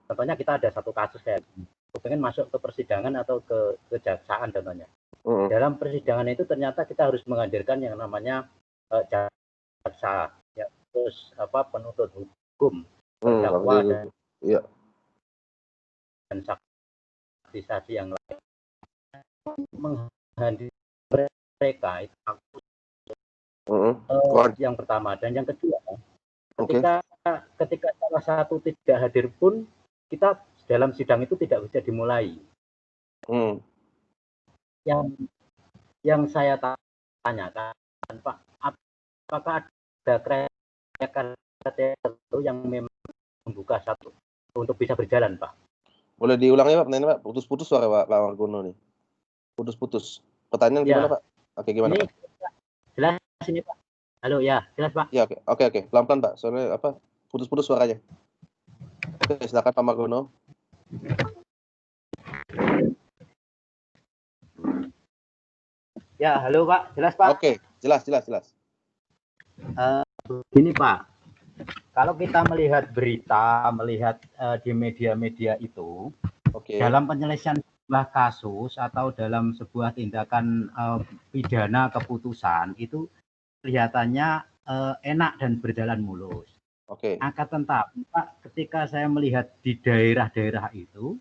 Contohnya kita ada satu kasus kayak gini. Pengen masuk ke persidangan atau ke kejaksaan contohnya. Dalam persidangan itu ternyata kita harus menghadirkan yang namanya jaksa, ya, terus penuntut hukum, terdakwa dan saksi yang lain. Menghadiri mereka itu Yang pertama, dan yang kedua, ketika salah satu tidak hadir pun, kita dalam sidang itu tidak bisa dimulai. Yang saya tanyakan, Pak, apakah ada kriteria tertentu yang memang membuka satu untuk bisa berjalan, Pak? Boleh diulangnya Pak, pertanyaannya Pak? Putus-putus suara Pak Margono nih. Putus-putus. Pertanyaan gimana Pak? Oke, gimana ini, Pak? Jelas ini Pak. Halo ya, jelas Pak. Ya, oke. Pelan-pelan Pak, soalnya putus-putus suaranya. Oke, silakan Pak Margono. Ya, halo Pak, jelas Pak? Oke, jelas. Gini Pak, kalau kita melihat berita, melihat di media-media itu, dalam penyelesaian sebuah kasus atau dalam sebuah tindakan pidana keputusan itu kelihatannya enak dan berjalan mulus. Akan tetapi Pak, ketika saya melihat di daerah-daerah itu,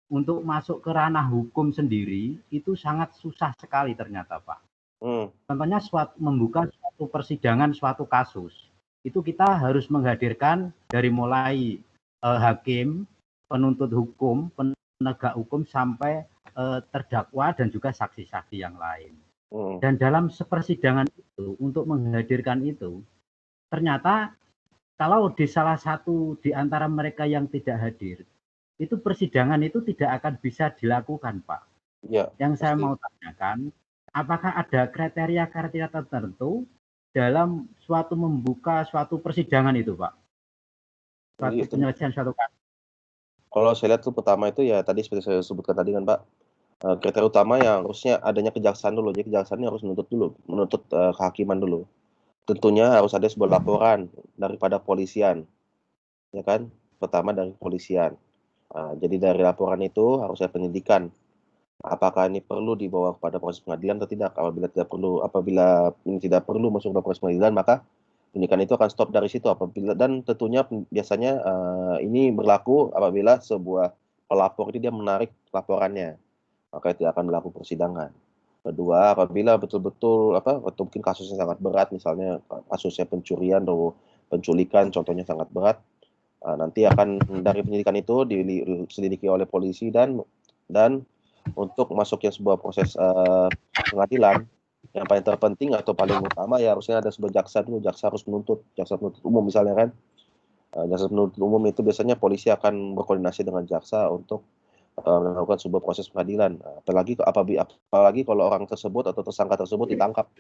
untuk masuk ke ranah hukum sendiri itu sangat susah sekali ternyata Pak. Contohnya membuka suatu persidangan suatu kasus itu kita harus menghadirkan dari mulai hakim, penuntut hukum, penegak hukum sampai terdakwa dan juga saksi-saksi yang lain. Dan dalam sepersidangan itu untuk menghadirkan itu ternyata kalau di salah satu di antara mereka yang tidak hadir itu persidangan itu tidak akan bisa dilakukan, Pak. Ya, yang saya mau tanyakan, apakah ada kriteria-kriteria tertentu dalam suatu membuka suatu persidangan itu, Pak? Suatu penyelesaian suatu kasus. Kalau saya lihat tuh pertama itu ya tadi seperti saya sebutkan tadi kan Pak, kriteria utama yang harusnya adanya kejaksaan dulu. Jadi kejaksaan harus menuntut kehakiman dulu. Tentunya harus ada sebuah laporan daripada polisian, ya kan? Pertama dari polisian. Jadi dari laporan itu harus ada penyidikan. Apakah ini perlu dibawa kepada proses pengadilan atau tidak? Apabila ini tidak perlu masuk ke proses pengadilan, maka penyidikan itu akan stop dari situ. Dan tentunya biasanya ini berlaku apabila sebuah pelapor itu dia menarik laporannya, maka tidak akan berlaku persidangan. Kedua, apabila betul-betul mungkin kasusnya sangat berat, misalnya kasusnya pencurian atau penculikan, contohnya sangat berat. Nanti akan dari penyidikan itu diselidiki oleh polisi dan untuk masuknya sebuah proses pengadilan yang paling terpenting atau paling utama ya harusnya ada sebuah jaksa dulu. Jaksa penuntut umum misalnya kan. Jaksa penuntut umum itu biasanya polisi akan berkoordinasi dengan jaksa untuk melakukan sebuah proses pengadilan. Apalagi kalau orang tersebut atau tersangka tersebut ditangkap,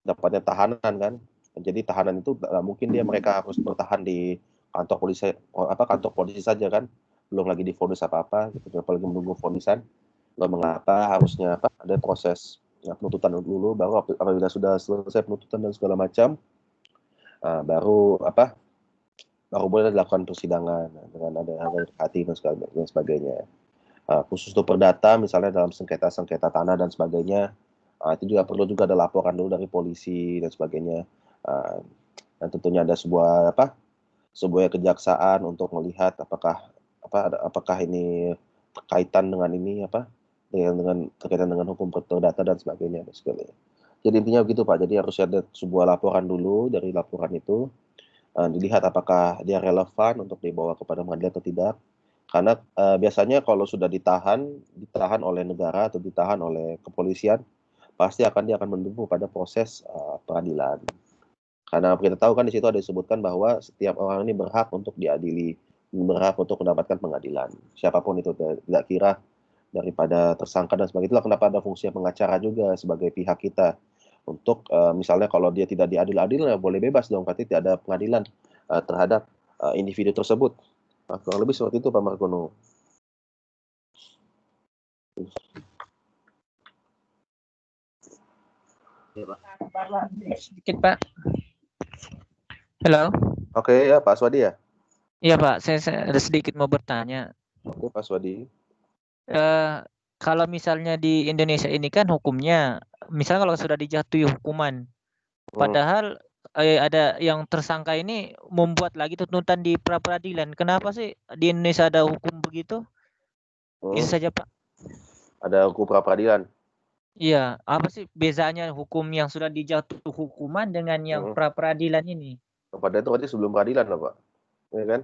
dapatnya tahanan kan. Jadi tahanan itu mungkin mereka harus bertahan di kantor polisi saja kan, belum lagi divonis apa-apa gitu, apalagi menunggu vonisan. Lalu mengapa harusnya ada proses penuntutan dulu, baru apabila sudah selesai penuntutan dan segala macam, baru boleh dilakukan persidangan dengan ada hati dan sebagainya. Khusus untuk perdata misalnya dalam sengketa tanah dan sebagainya, itu juga perlu ada laporan dulu dari polisi dan sebagainya. Dan tentunya ada sebuah kejaksaan untuk melihat apakah ini berkaitan dengan ini terkaitan dengan hukum perdata dan sebagainya. Jadi intinya begitu Pak. Jadi harus ada sebuah laporan dulu, dari laporan itu dilihat apakah dia relevan untuk dibawa kepada pengadilan atau tidak. Karena biasanya kalau sudah ditahan oleh negara atau ditahan oleh kepolisian, pasti dia akan menuju pada proses peradilan. Karena kita tahu kan di situ ada disebutkan bahwa setiap orang ini berhak untuk diadili, berhak untuk mendapatkan pengadilan. Siapapun itu, tidak kira daripada tersangka dan sebagainya. Itulah kenapa ada fungsi pengacara juga sebagai pihak kita. Untuk misalnya kalau dia tidak diadil-adil, ya boleh bebas dong, berarti tidak ada pengadilan terhadap individu tersebut. Kurang lebih seperti itu Pak Margono. Sedikit Pak. Halo. Oke ya Pak Swadi ya. Iya Pak, saya ada sedikit mau bertanya. Oke Pak Swadi. Kalau misalnya di Indonesia ini kan hukumnya, misalnya kalau sudah dijatuhi hukuman, padahal ada yang tersangka ini membuat lagi tuntutan di pra-peradilan. Kenapa sih di Indonesia ada hukum begitu? Itu saja Pak. Ada hukum pra-peradilan. Iya, apa sih bezanya hukum yang sudah dijatuh hukuman dengan yang pra-peradilan ini? Pada itu berarti sebelum peradilan lah Pak, ya kan?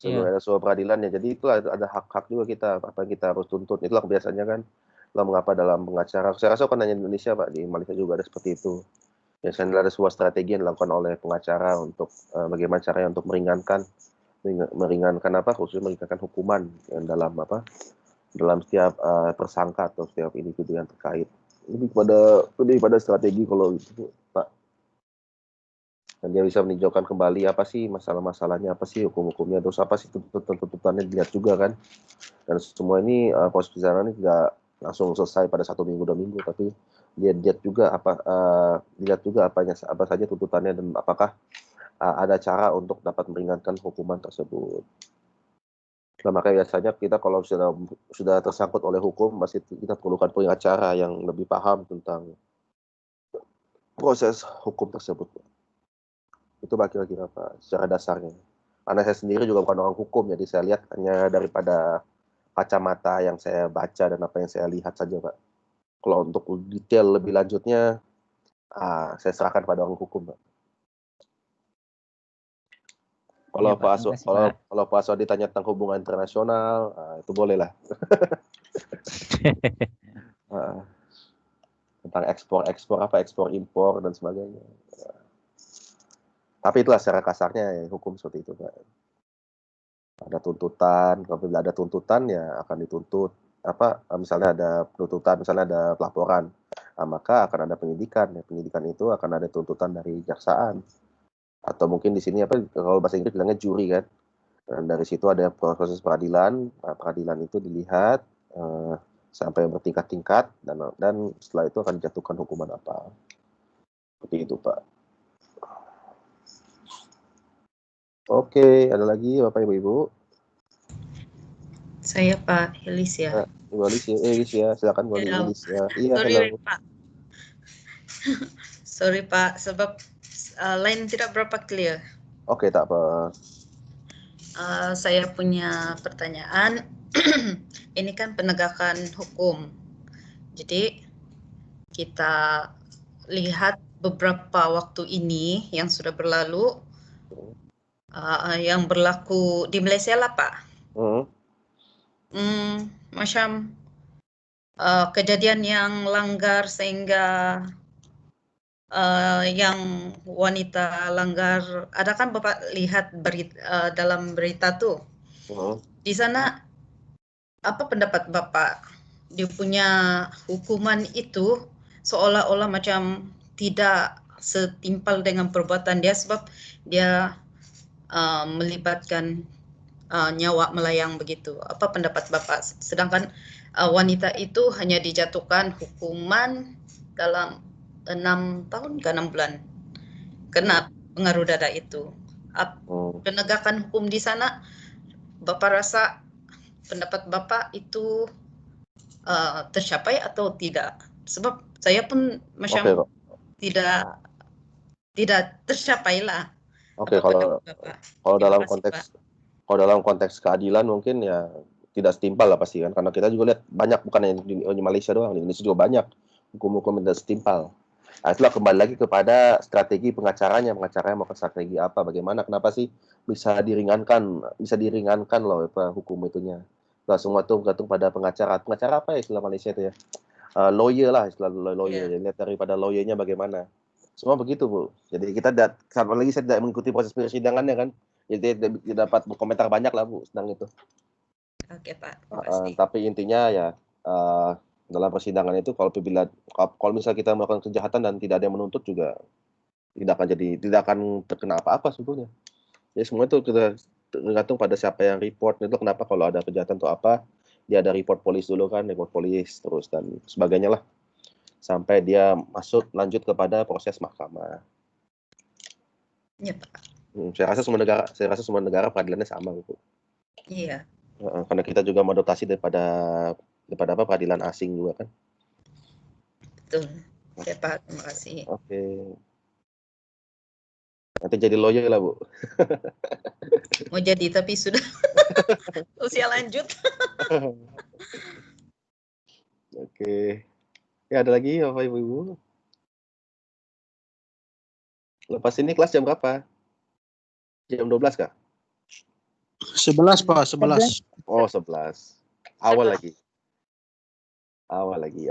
Sebelum ada sebuah peradilan ya, jadi itulah ada hak-hak juga kita, apa yang kita harus tuntut. Itulah biasanya kan, lah mengapa dalam pengacara, saya rasa bukan hanya di Indonesia Pak, di Malaysia juga ada seperti itu. Biasanya ada sebuah strategi yang dilakukan oleh pengacara untuk bagaimana caranya untuk meringankan apa, khususnya meringankan hukuman yang dalam setiap tersangka atau setiap individu yang terkait. Lebih pada strategi kalau gitu Pak. Dan dia bisa meninjaukan kembali apa sih masalah-masalahnya, apa sih hukum-hukumnya, terus apa sih tuntutan-tuntutannya dilihat juga kan. Dan semua ini proses perjalanan ini tidak langsung selesai pada 1 minggu 2 minggu, tapi dia lihat juga apa saja tuntutannya dan apakah ada cara untuk dapat meringankan hukuman tersebut. Nah, makanya biasanya kita kalau sudah tersangkut oleh hukum, masih kita perlukan pengacara yang lebih paham tentang proses hukum tersebut. Itu kira-kira Pak, secara dasarnya. Karena saya sendiri juga bukan orang hukum, jadi saya lihat hanya daripada kacamata yang saya baca dan apa yang saya lihat saja Pak. Kalau untuk detail lebih lanjutnya, saya serahkan pada orang hukum Pak. Kalau Pak Aswadi ditanya tentang hubungan internasional, itu boleh lah. Tentang ekspor impor dan sebagainya. Tapi itulah secara kasarnya hukum seperti itu Pak. Ada tuntutan, apabila ada tuntutan ya akan dituntut misalnya ada tuntutan, misalnya ada pelaporan, maka akan ada penyidikan. Ya, penyidikan itu akan ada tuntutan dari jaksaan. Atau mungkin di sini kalau bahasa Inggris bilangnya juri kan. Dan dari situ ada proses peradilan. Peradilan itu dilihat sampai bertingkat-tingkat dan setelah itu akan dijatuhkan hukuman apa. Seperti itu Pak. Oke, ada lagi Bapak Ibu? Saya Pak Helisia. Ibu Helisia, silakan Bu Helisia. Iya, sorry Pak. Sorry Pak, sebab line tidak berapa clear. Oke, tak apa. Saya punya pertanyaan. Ini kan penegakan hukum. Jadi kita lihat beberapa waktu ini yang sudah berlalu, yang berlaku di Malaysia lah Pak. Macam kejadian yang langgar sehingga yang wanita langgar, ada kan Bapak lihat dalam berita tuh. Di sana apa pendapat Bapak? Dia punya hukuman itu seolah-olah macam tidak setimpal dengan perbuatan dia sebab dia melibatkan nyawa melayang begitu. Apa pendapat Bapak? Sedangkan wanita itu hanya dijatuhkan hukuman dalam 6 tahun ke 6 bulan kena pengaruh dada itu. Penegakan hukum di sana, Bapak rasa pendapat Bapak itu tercapai atau tidak? Sebab saya pun macam tidak tercapai lah. Oke, kalau dalam konteks keadilan mungkin ya tidak setimpal lah pasti kan, karena kita juga lihat banyak, bukan hanya di Malaysia doang, di Indonesia juga banyak hukum-hukum tidak setimpal. Nah, itulah kembali lagi kepada strategi pengacaranya mau strategi apa, bagaimana, kenapa sih bisa diringankan loh hukum itunya. Nah, semua itu bergantung pada pengacara apa ya istilah Malaysia itu ya, lawyer lah, istilah lawyer. Lihat daripada lawyernya bagaimana. Semua begitu Bu. Jadi kita sama lagi saya tidak mengikuti proses persidangannya kan, jadi tidak dapat berkomentar banyak lah Bu tentang itu. Oke Pak. Tapi intinya ya dalam persidangan itu kalau misalnya kita melakukan kejahatan dan tidak ada yang menuntut juga tidak akan terkena apa-apa sebetulnya. Ya semua itu tergantung pada siapa yang report. Itu kenapa kalau ada kejahatan atau apa dia ada report polis dulu kan, report polis terus dan sebagainya lah. Sampai dia lanjut kepada proses mahkamah. Iya Pak. Saya rasa semua negara peradilannya sama Bu. Iya. Karena kita juga mengadoptasi daripada peradilan asing juga kan. Betul. Oke Pak, terima kasih. Oke. Nanti jadi lawyer lah Bu. Mau jadi tapi sudah usia lanjut. Oke. Ya ada lagi Bapak Ibu-ibu? Lepas ini kelas jam berapa? Jam 12 kah? 11 Pak, 11. Oh 11. Awal lagi.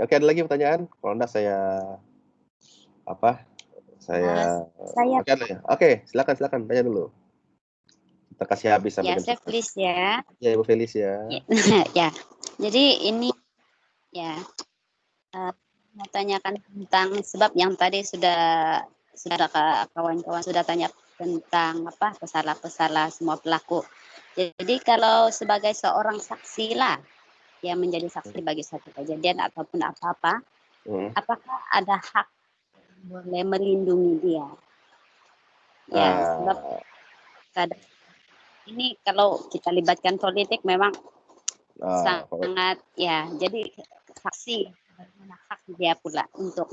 Oke, ada lagi pertanyaan? Kalau enggak saya Oke, ada ya? Oke, silakan tanya dulu. Kita kasih habis sampai Ya, jam saya 11. Felis ya. Ya, Ibu Felis ya. Ya, jadi ini ya mau tanyakan tentang sebab yang tadi sudah kawan-kawan sudah tanya tentang pesalah-pesalah semua pelaku. Jadi kalau sebagai seorang saksi lah yang menjadi saksi bagi satu kejadian ataupun apa-apa, apakah ada hak boleh melindungi dia? Ya, sebab kadang ini kalau kita libatkan politik memang sangat ya, jadi saksi hak dia pula untuk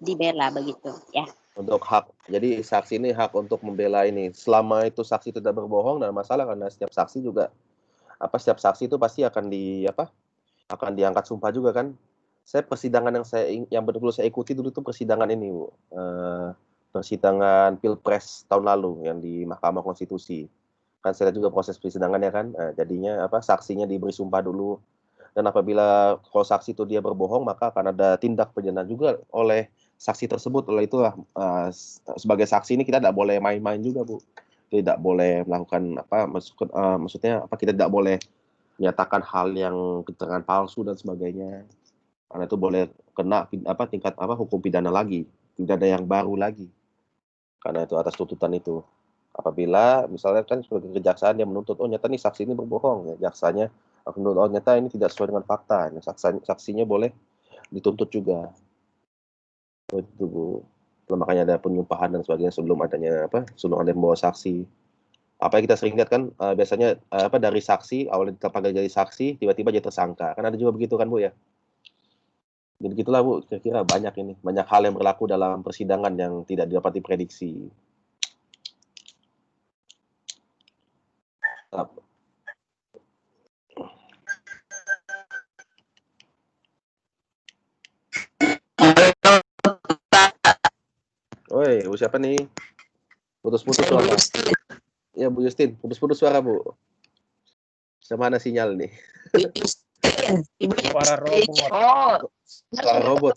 dibela begitu ya. Untuk hak, jadi saksi ini hak untuk membela ini. Selama itu saksi tidak berbohong, dan masalah karena setiap saksi itu pasti akan diangkat sumpah juga kan. Saya persidangan yang betul-betul saya ikuti dulu itu persidangan ini Bu, persidangan Pilpres tahun lalu yang di Mahkamah Konstitusi. Kan saya lihat juga proses persidangannya kan, jadinya saksinya diberi sumpah dulu. Dan apabila kalau saksi itu dia berbohong, maka akan ada tindak pidana juga oleh saksi tersebut. Oleh itulah sebagai saksi ini kita tidak boleh main-main juga Bu. Tidak boleh melakukan kita tidak boleh menyatakan hal yang keterangan palsu dan sebagainya. Karena itu boleh kena tingkat hukum pidana lagi, tidak ada yang baru lagi. Karena itu atas tuntutan itu. Apabila misalnya kan sebagai kejaksaan yang menuntut, oh nyata nih saksi ini berbohong, ya jaksanya menuntut, oh nyata ini tidak sesuai dengan fakta, saksinya boleh dituntut juga. Itu Bu. Makanya ada penyumpahan dan sebagainya sebelum ada membawa saksi. Apa yang kita sering lihat kan biasanya dari saksi awalnya dipanggil jadi saksi, tiba-tiba jadi tersangka. Kan ada juga begitu kan Bu ya. Jadi gitulah Bu, kira-kira banyak hal yang berlaku dalam persidangan yang tidak dapat diprediksi. Oi, Bu siapa nih? Putus-putus suara. Ya Bu Justin, putus-putus suara Bu. Sama mana sinyal nih? Suara robot. Suara robot.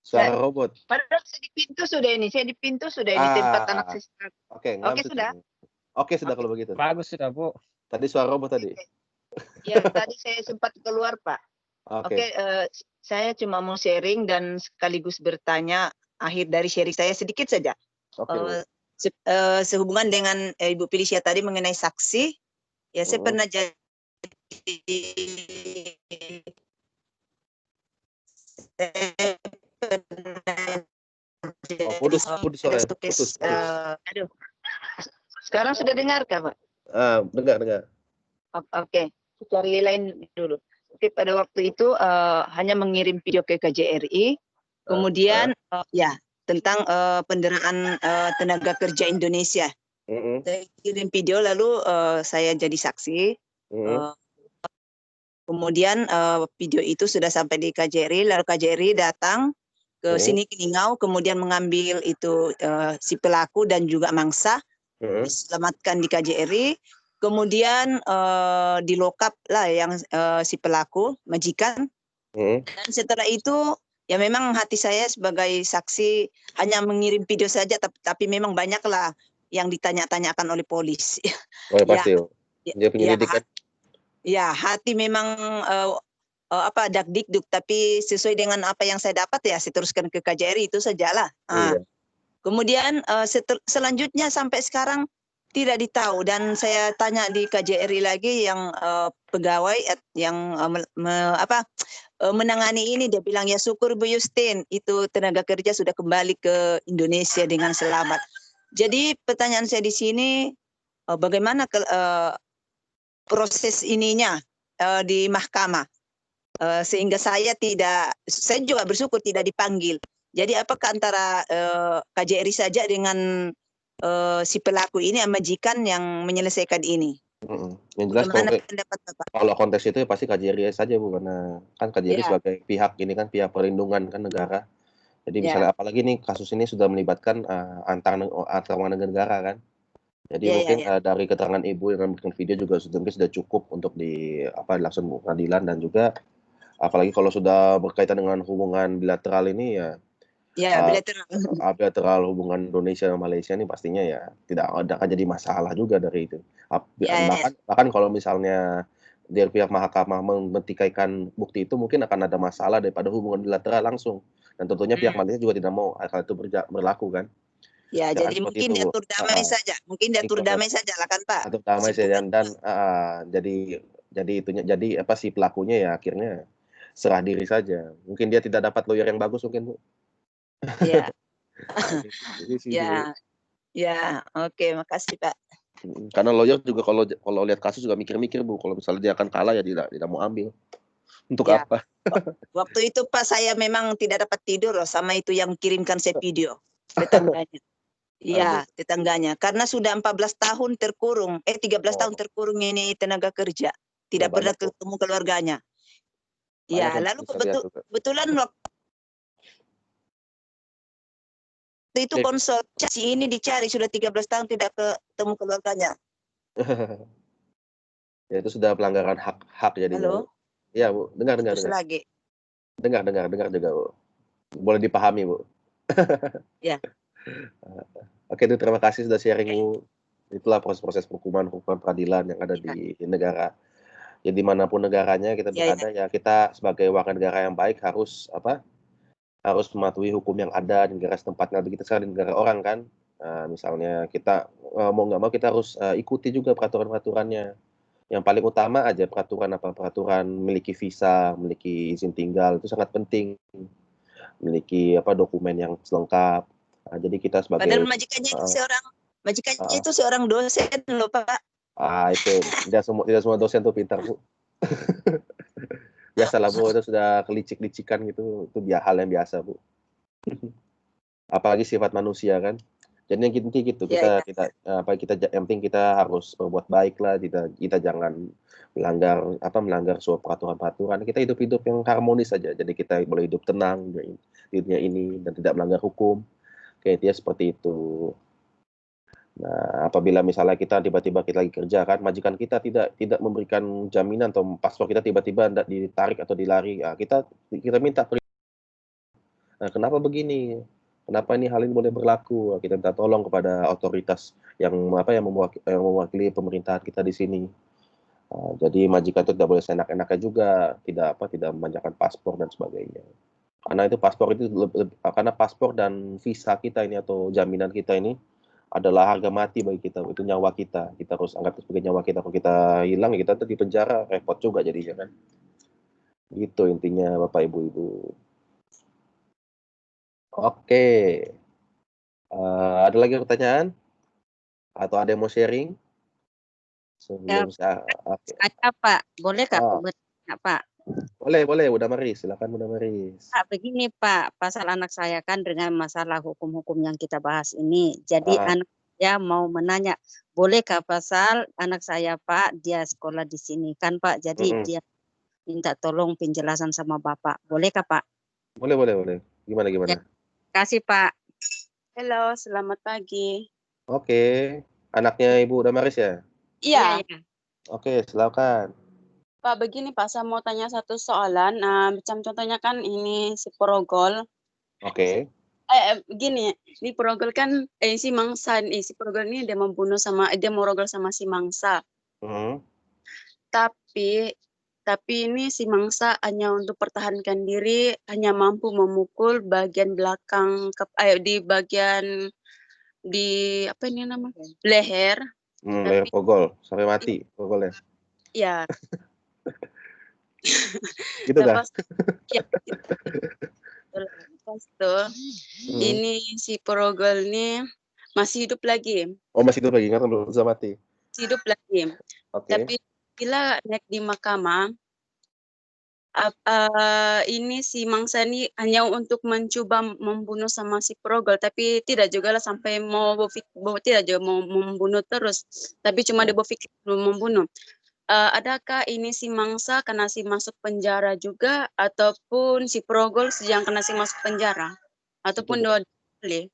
Suara robot. Padahal saya di pintu sudah ini. Tempat anak saya. Oke, sudah. Oke, sudah kalau begitu. Bagus sudah, Bu. Tadi suara robot tadi. Ya, tadi saya sempat keluar, Pak. Oke, saya cuma mau sharing dan sekaligus bertanya akhir dari sharing saya sedikit saja. Sehubungan dengan Ibu Felicia tadi mengenai saksi, ya saya pernah jadi putus. Aduh. Sekarang sudah dengar Pak? Dengar. Oke, cari lain dulu. Oke, pada waktu itu hanya mengirim video ke KJRI, kemudian tentang penderaan tenaga kerja Indonesia. Saya kirim video lalu saya jadi saksi. Kemudian video itu sudah sampai di KJRI, lalu KJRI datang ke sini ke Ningau, kemudian mengambil itu si pelaku dan juga mangsa, diselamatkan di KJRI. Kemudian di lokap lah yang si pelaku majikan. Dan setelah itu ya memang hati saya sebagai saksi hanya mengirim video saja, tapi memang banyaklah yang ditanya-tanyakan oleh polisi. Oh, pasti. Dia penyelidikan. Ya, hati memang dak-dikduk, tapi sesuai dengan apa yang saya dapat ya saya teruskan ke KJRI, itu sajalah. Kemudian selanjutnya sampai sekarang tidak ditahu, dan saya tanya di KJRI lagi yang pegawai yang menangani ini, dia bilang ya syukur Bu Justin itu tenaga kerja sudah kembali ke Indonesia dengan selamat. Jadi pertanyaan saya di sini bagaimana proses ininya di mahkamah sehingga saya juga bersyukur tidak dipanggil. Jadi apakah antara KJRI saja dengan si pelaku ini majikan yang menyelesaikan ini? Yang jelas Bagaimana pendapat Bapak? kalau konteks itu ya pasti KJRI saja Bu, karena kan KJRI sebagai pihak ini kan pihak perlindungan kan negara. Jadi misalnya apalagi nih kasus ini sudah melibatkan antar negara kan. Jadi mungkin dari keterangan Ibu yang bikin video juga sudah cukup untuk dilaksanakan pengadilan, dan juga apalagi kalau sudah berkaitan dengan hubungan bilateral ini bilateral hubungan Indonesia dan Malaysia ini pastinya ya tidak akan jadi masalah juga dari itu. Bahkan kalau misalnya dari pihak mahkamah mentikaikan bukti itu mungkin akan ada masalah daripada hubungan bilateral langsung, dan tentunya pihak Malaysia juga tidak mau hal itu berlaku kan. Ya, jadi mungkin diatur damai saja. Mungkin diatur damai saja lah kan Pak. Atur damai saja, dan jadi si pelakunya ya akhirnya serah diri saja. Mungkin dia tidak dapat lawyer yang bagus mungkin Bu. Ya. Ya, oke, makasih Pak. Karena lawyer juga kalau lihat kasus juga mikir-mikir Bu, kalau misalnya dia akan kalah ya tidak mau ambil. Untuk apa? Waktu itu Pak saya memang tidak dapat tidur loh sama itu yang kirimkan saya video tetangganya. Iya, tetangganya. Karena sudah 14 tahun terkurung, 13 tahun terkurung ini tenaga kerja. Tidak pernah ketemu keluarganya. Ya, lalu kebetulan waktu itu konsultasi ini dicari, sudah 13 tahun tidak ketemu keluarganya. Ya itu sudah pelanggaran hak jadi. Halo? Iya Bu, dengar. Terus lagi. Dengar juga Bu. Boleh dipahami Bu. Ya. Oke, itu terima kasih sudah sharing Bu. Itulah proses-proses hukuman peradilan yang ada di negara. Jadi dimanapun negaranya kita berada ya kita sebagai warga negara yang baik harus mematuhi hukum yang ada di negara setempat. Nanti kita sekarang di negara orang kan, misalnya kita mau nggak mau kita harus ikuti juga peraturan-peraturannya. Yang paling utama aja peraturan memiliki visa, memiliki izin tinggal itu sangat penting, memiliki dokumen yang lengkap. Jadi kita sebagai padahal majikannya itu seorang dosen loh Pak. Itu tidak semua dosen tuh pintar Bu. Biasalah Bu, itu sudah kelicik-licikan gitu, itu hal yang biasa Bu. Apalagi sifat manusia kan. Jadi yang penting gitu, kita yang penting kita harus berbuat baik lah, kita jangan melanggar suatu peraturan-peraturan. Kita hidup yang harmonis saja. Jadi kita boleh hidup tenang di dunia ini dan tidak melanggar hukum. Kayak dia seperti itu. Nah, apabila misalnya kita tiba-tiba kita lagi kerja kan, majikan kita tidak memberikan jaminan atau paspor kita tiba-tiba ditarik atau dilari, kita minta nah, kenapa begini? Kenapa hal ini boleh berlaku? Kita minta tolong kepada otoritas yang mewakili pemerintahan kita di sini. Jadi majikan itu tidak boleh seenak-enaknya juga, tidak memanjakan paspor dan sebagainya. Karena paspor dan visa kita ini atau jaminan kita ini adalah harga mati bagi kita, itu nyawa kita. Kita harus anggap sebagai nyawa kita. Kalau kita hilang, ya kita di penjara, repot juga jadinya kan. Gitu intinya Bapak Ibu. Oke. Ada lagi pertanyaan? Atau ada yang mau sharing? Ada Pak, boleh Kak bertanya Pak? Boleh, Bunda Maris, silakan Bunda Maris. Pak, begini Pak, pasal anak saya kan dengan masalah hukum-hukum yang kita bahas ini. Jadi anak saya mau menanya, bolehkah pasal anak saya Pak, dia sekolah di sini kan Pak, jadi dia minta tolong penjelasan sama Bapak. Bolehkah Pak? Boleh. Gimana? Ya, kasih Pak. Halo, selamat pagi. Oke, anaknya Ibu Damaris ya? Iya. Oke, silakan. Pak, begini Pak, saya mau tanya satu soalan. Macam contohnya kan ini si Porogol. Oke. Begini, ini Porogol kan si Mangsa, si Porogol ini dia merogol sama si Mangsa. Tapi ini si Mangsa hanya untuk pertahankan diri, hanya mampu memukul bagian belakang di bagian leher. Leher Porogol sampai mati Porogolnya. Iya. Gitu kan? Pas tuh, ini si Porogol ini masih hidup lagi. Oh, masih hidup lagi, kan belum bisa mati. Masih hidup lagi. Oke. Tapi bila naik di mahkamah, ini si mangsa ini hanya untuk mencoba membunuh sama si Progol, tapi tidak juga lah sampai tidak juga mau membunuh terus, tapi cuma dia berpikir membunuh. Adakah ini si mangsa kena si masuk penjara juga, ataupun si Progol yang kena si masuk penjara, ataupun dua-duanya?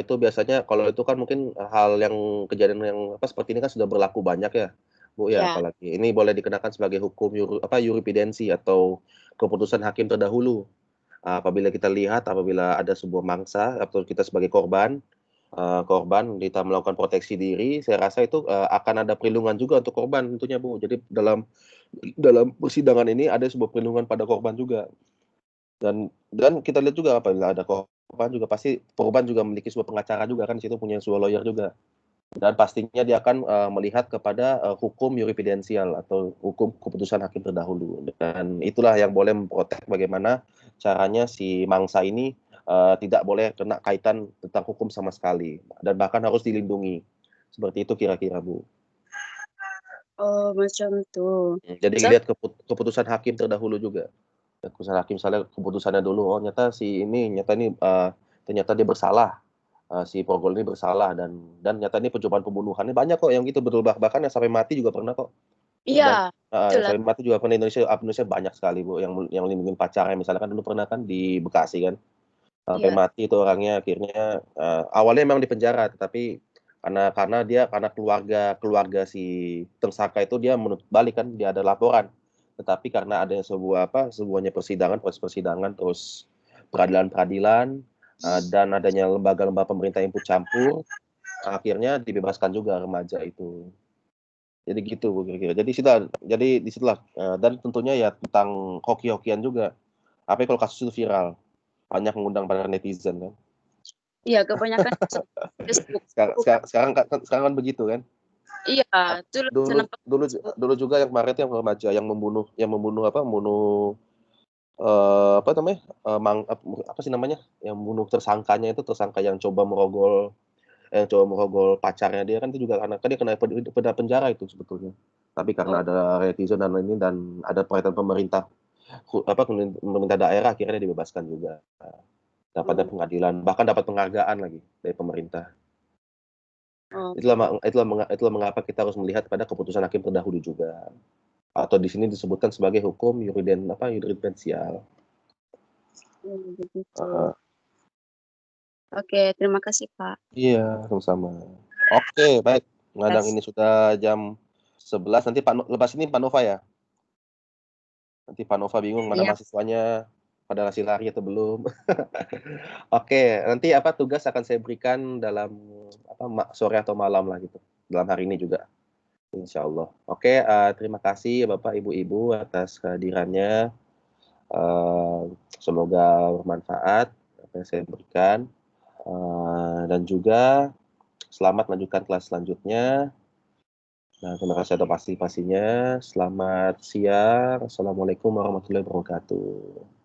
Itu biasanya kalau itu kan mungkin hal yang kejadian yang seperti ini kan sudah berlaku banyak ya, Bu ya, apalagi ini boleh dikenakan sebagai hukum yurisprudensi atau keputusan hakim terdahulu. Apabila kita lihat apabila ada sebuah mangsa atau kita sebagai korban kita melakukan proteksi diri, saya rasa itu akan ada perlindungan juga untuk korban tentunya, Bu. Jadi dalam persidangan ini ada sebuah perlindungan pada korban juga. Dan kita lihat juga apabila ada korban juga pasti korban juga memiliki sebuah pengacara juga kan, di situ punya sebuah lawyer juga. Dan pastinya dia akan melihat kepada hukum yurisprudensial atau hukum keputusan hakim terdahulu. Dan itulah yang boleh memprotek bagaimana caranya si mangsa ini tidak boleh kena kaitan tentang hukum sama sekali. Dan bahkan harus dilindungi. Seperti itu kira-kira, Bu. Oh, macam itu. Jadi lihat keputusan hakim terdahulu juga. Keputusan hakim, misalnya keputusannya dulu, ternyata dia bersalah. Si Progol ini bersalah dan nyata ini percobaan pembunuhannya banyak kok yang gitu, betul, bahkan yang sampai mati juga pernah kok. Iya. Sampai mati juga pernah. Indonesia banyak sekali, Bu, yang lindungin pacarnya, misalnya kan dulu pernah kan di Bekasi kan, sampai mati itu orangnya. Akhirnya awalnya memang di penjara, tetapi karena keluarga si tersangka itu dia menuntut balik kan, dia ada laporan, tetapi karena ada sebuahnya proses persidangan, terus peradilan dan adanya lembaga-lembaga pemerintah yang ikut campur, akhirnya dibebaskan juga remaja itu. Jadi gitu, Bu, kira-kira. Jadi disitulah dan tentunya ya tentang hoki-hokian juga. Apa kalau kasus itu viral, banyak mengundang para netizen kan. Iya, kebanyakan Facebook. Sekarang kan begitu kan. Iya, dulu juga yang kemarin yang remaja yang membunuh yang membunuh tersangkanya itu, tersangka yang coba merogol pacarnya dia kan, itu juga karena dia kena penjara itu sebetulnya, tapi karena ada netizen dan ada perhatian pemerintah daerah, akhirnya dibebaskan juga, dapatnya pengadilan, bahkan dapat penghargaan lagi dari pemerintah. Itulah mengapa kita harus melihat pada keputusan hakim terdahulu juga, atau di sini disebutkan sebagai hukum yurisprudensial. Oke, terima kasih, Pak. Iya, sama-sama. Oke, baik. Ngadang ini sudah jam 11. Nanti lepas ini Pak Nova ya. Nanti Pak Nova bingung mana mahasiswanya pada ngasih lari atau belum. Oke, nanti tugas akan saya berikan dalam sore atau malam lah gitu. Dalam hari ini juga. Insya Allah. Oke, terima kasih Bapak Ibu-Ibu atas kehadirannya. Semoga bermanfaat apa yang saya berikan. Dan juga selamat melanjutkan kelas selanjutnya. Nah, terima kasih atas pastinya. Selamat siang. Assalamualaikum warahmatullahi wabarakatuh.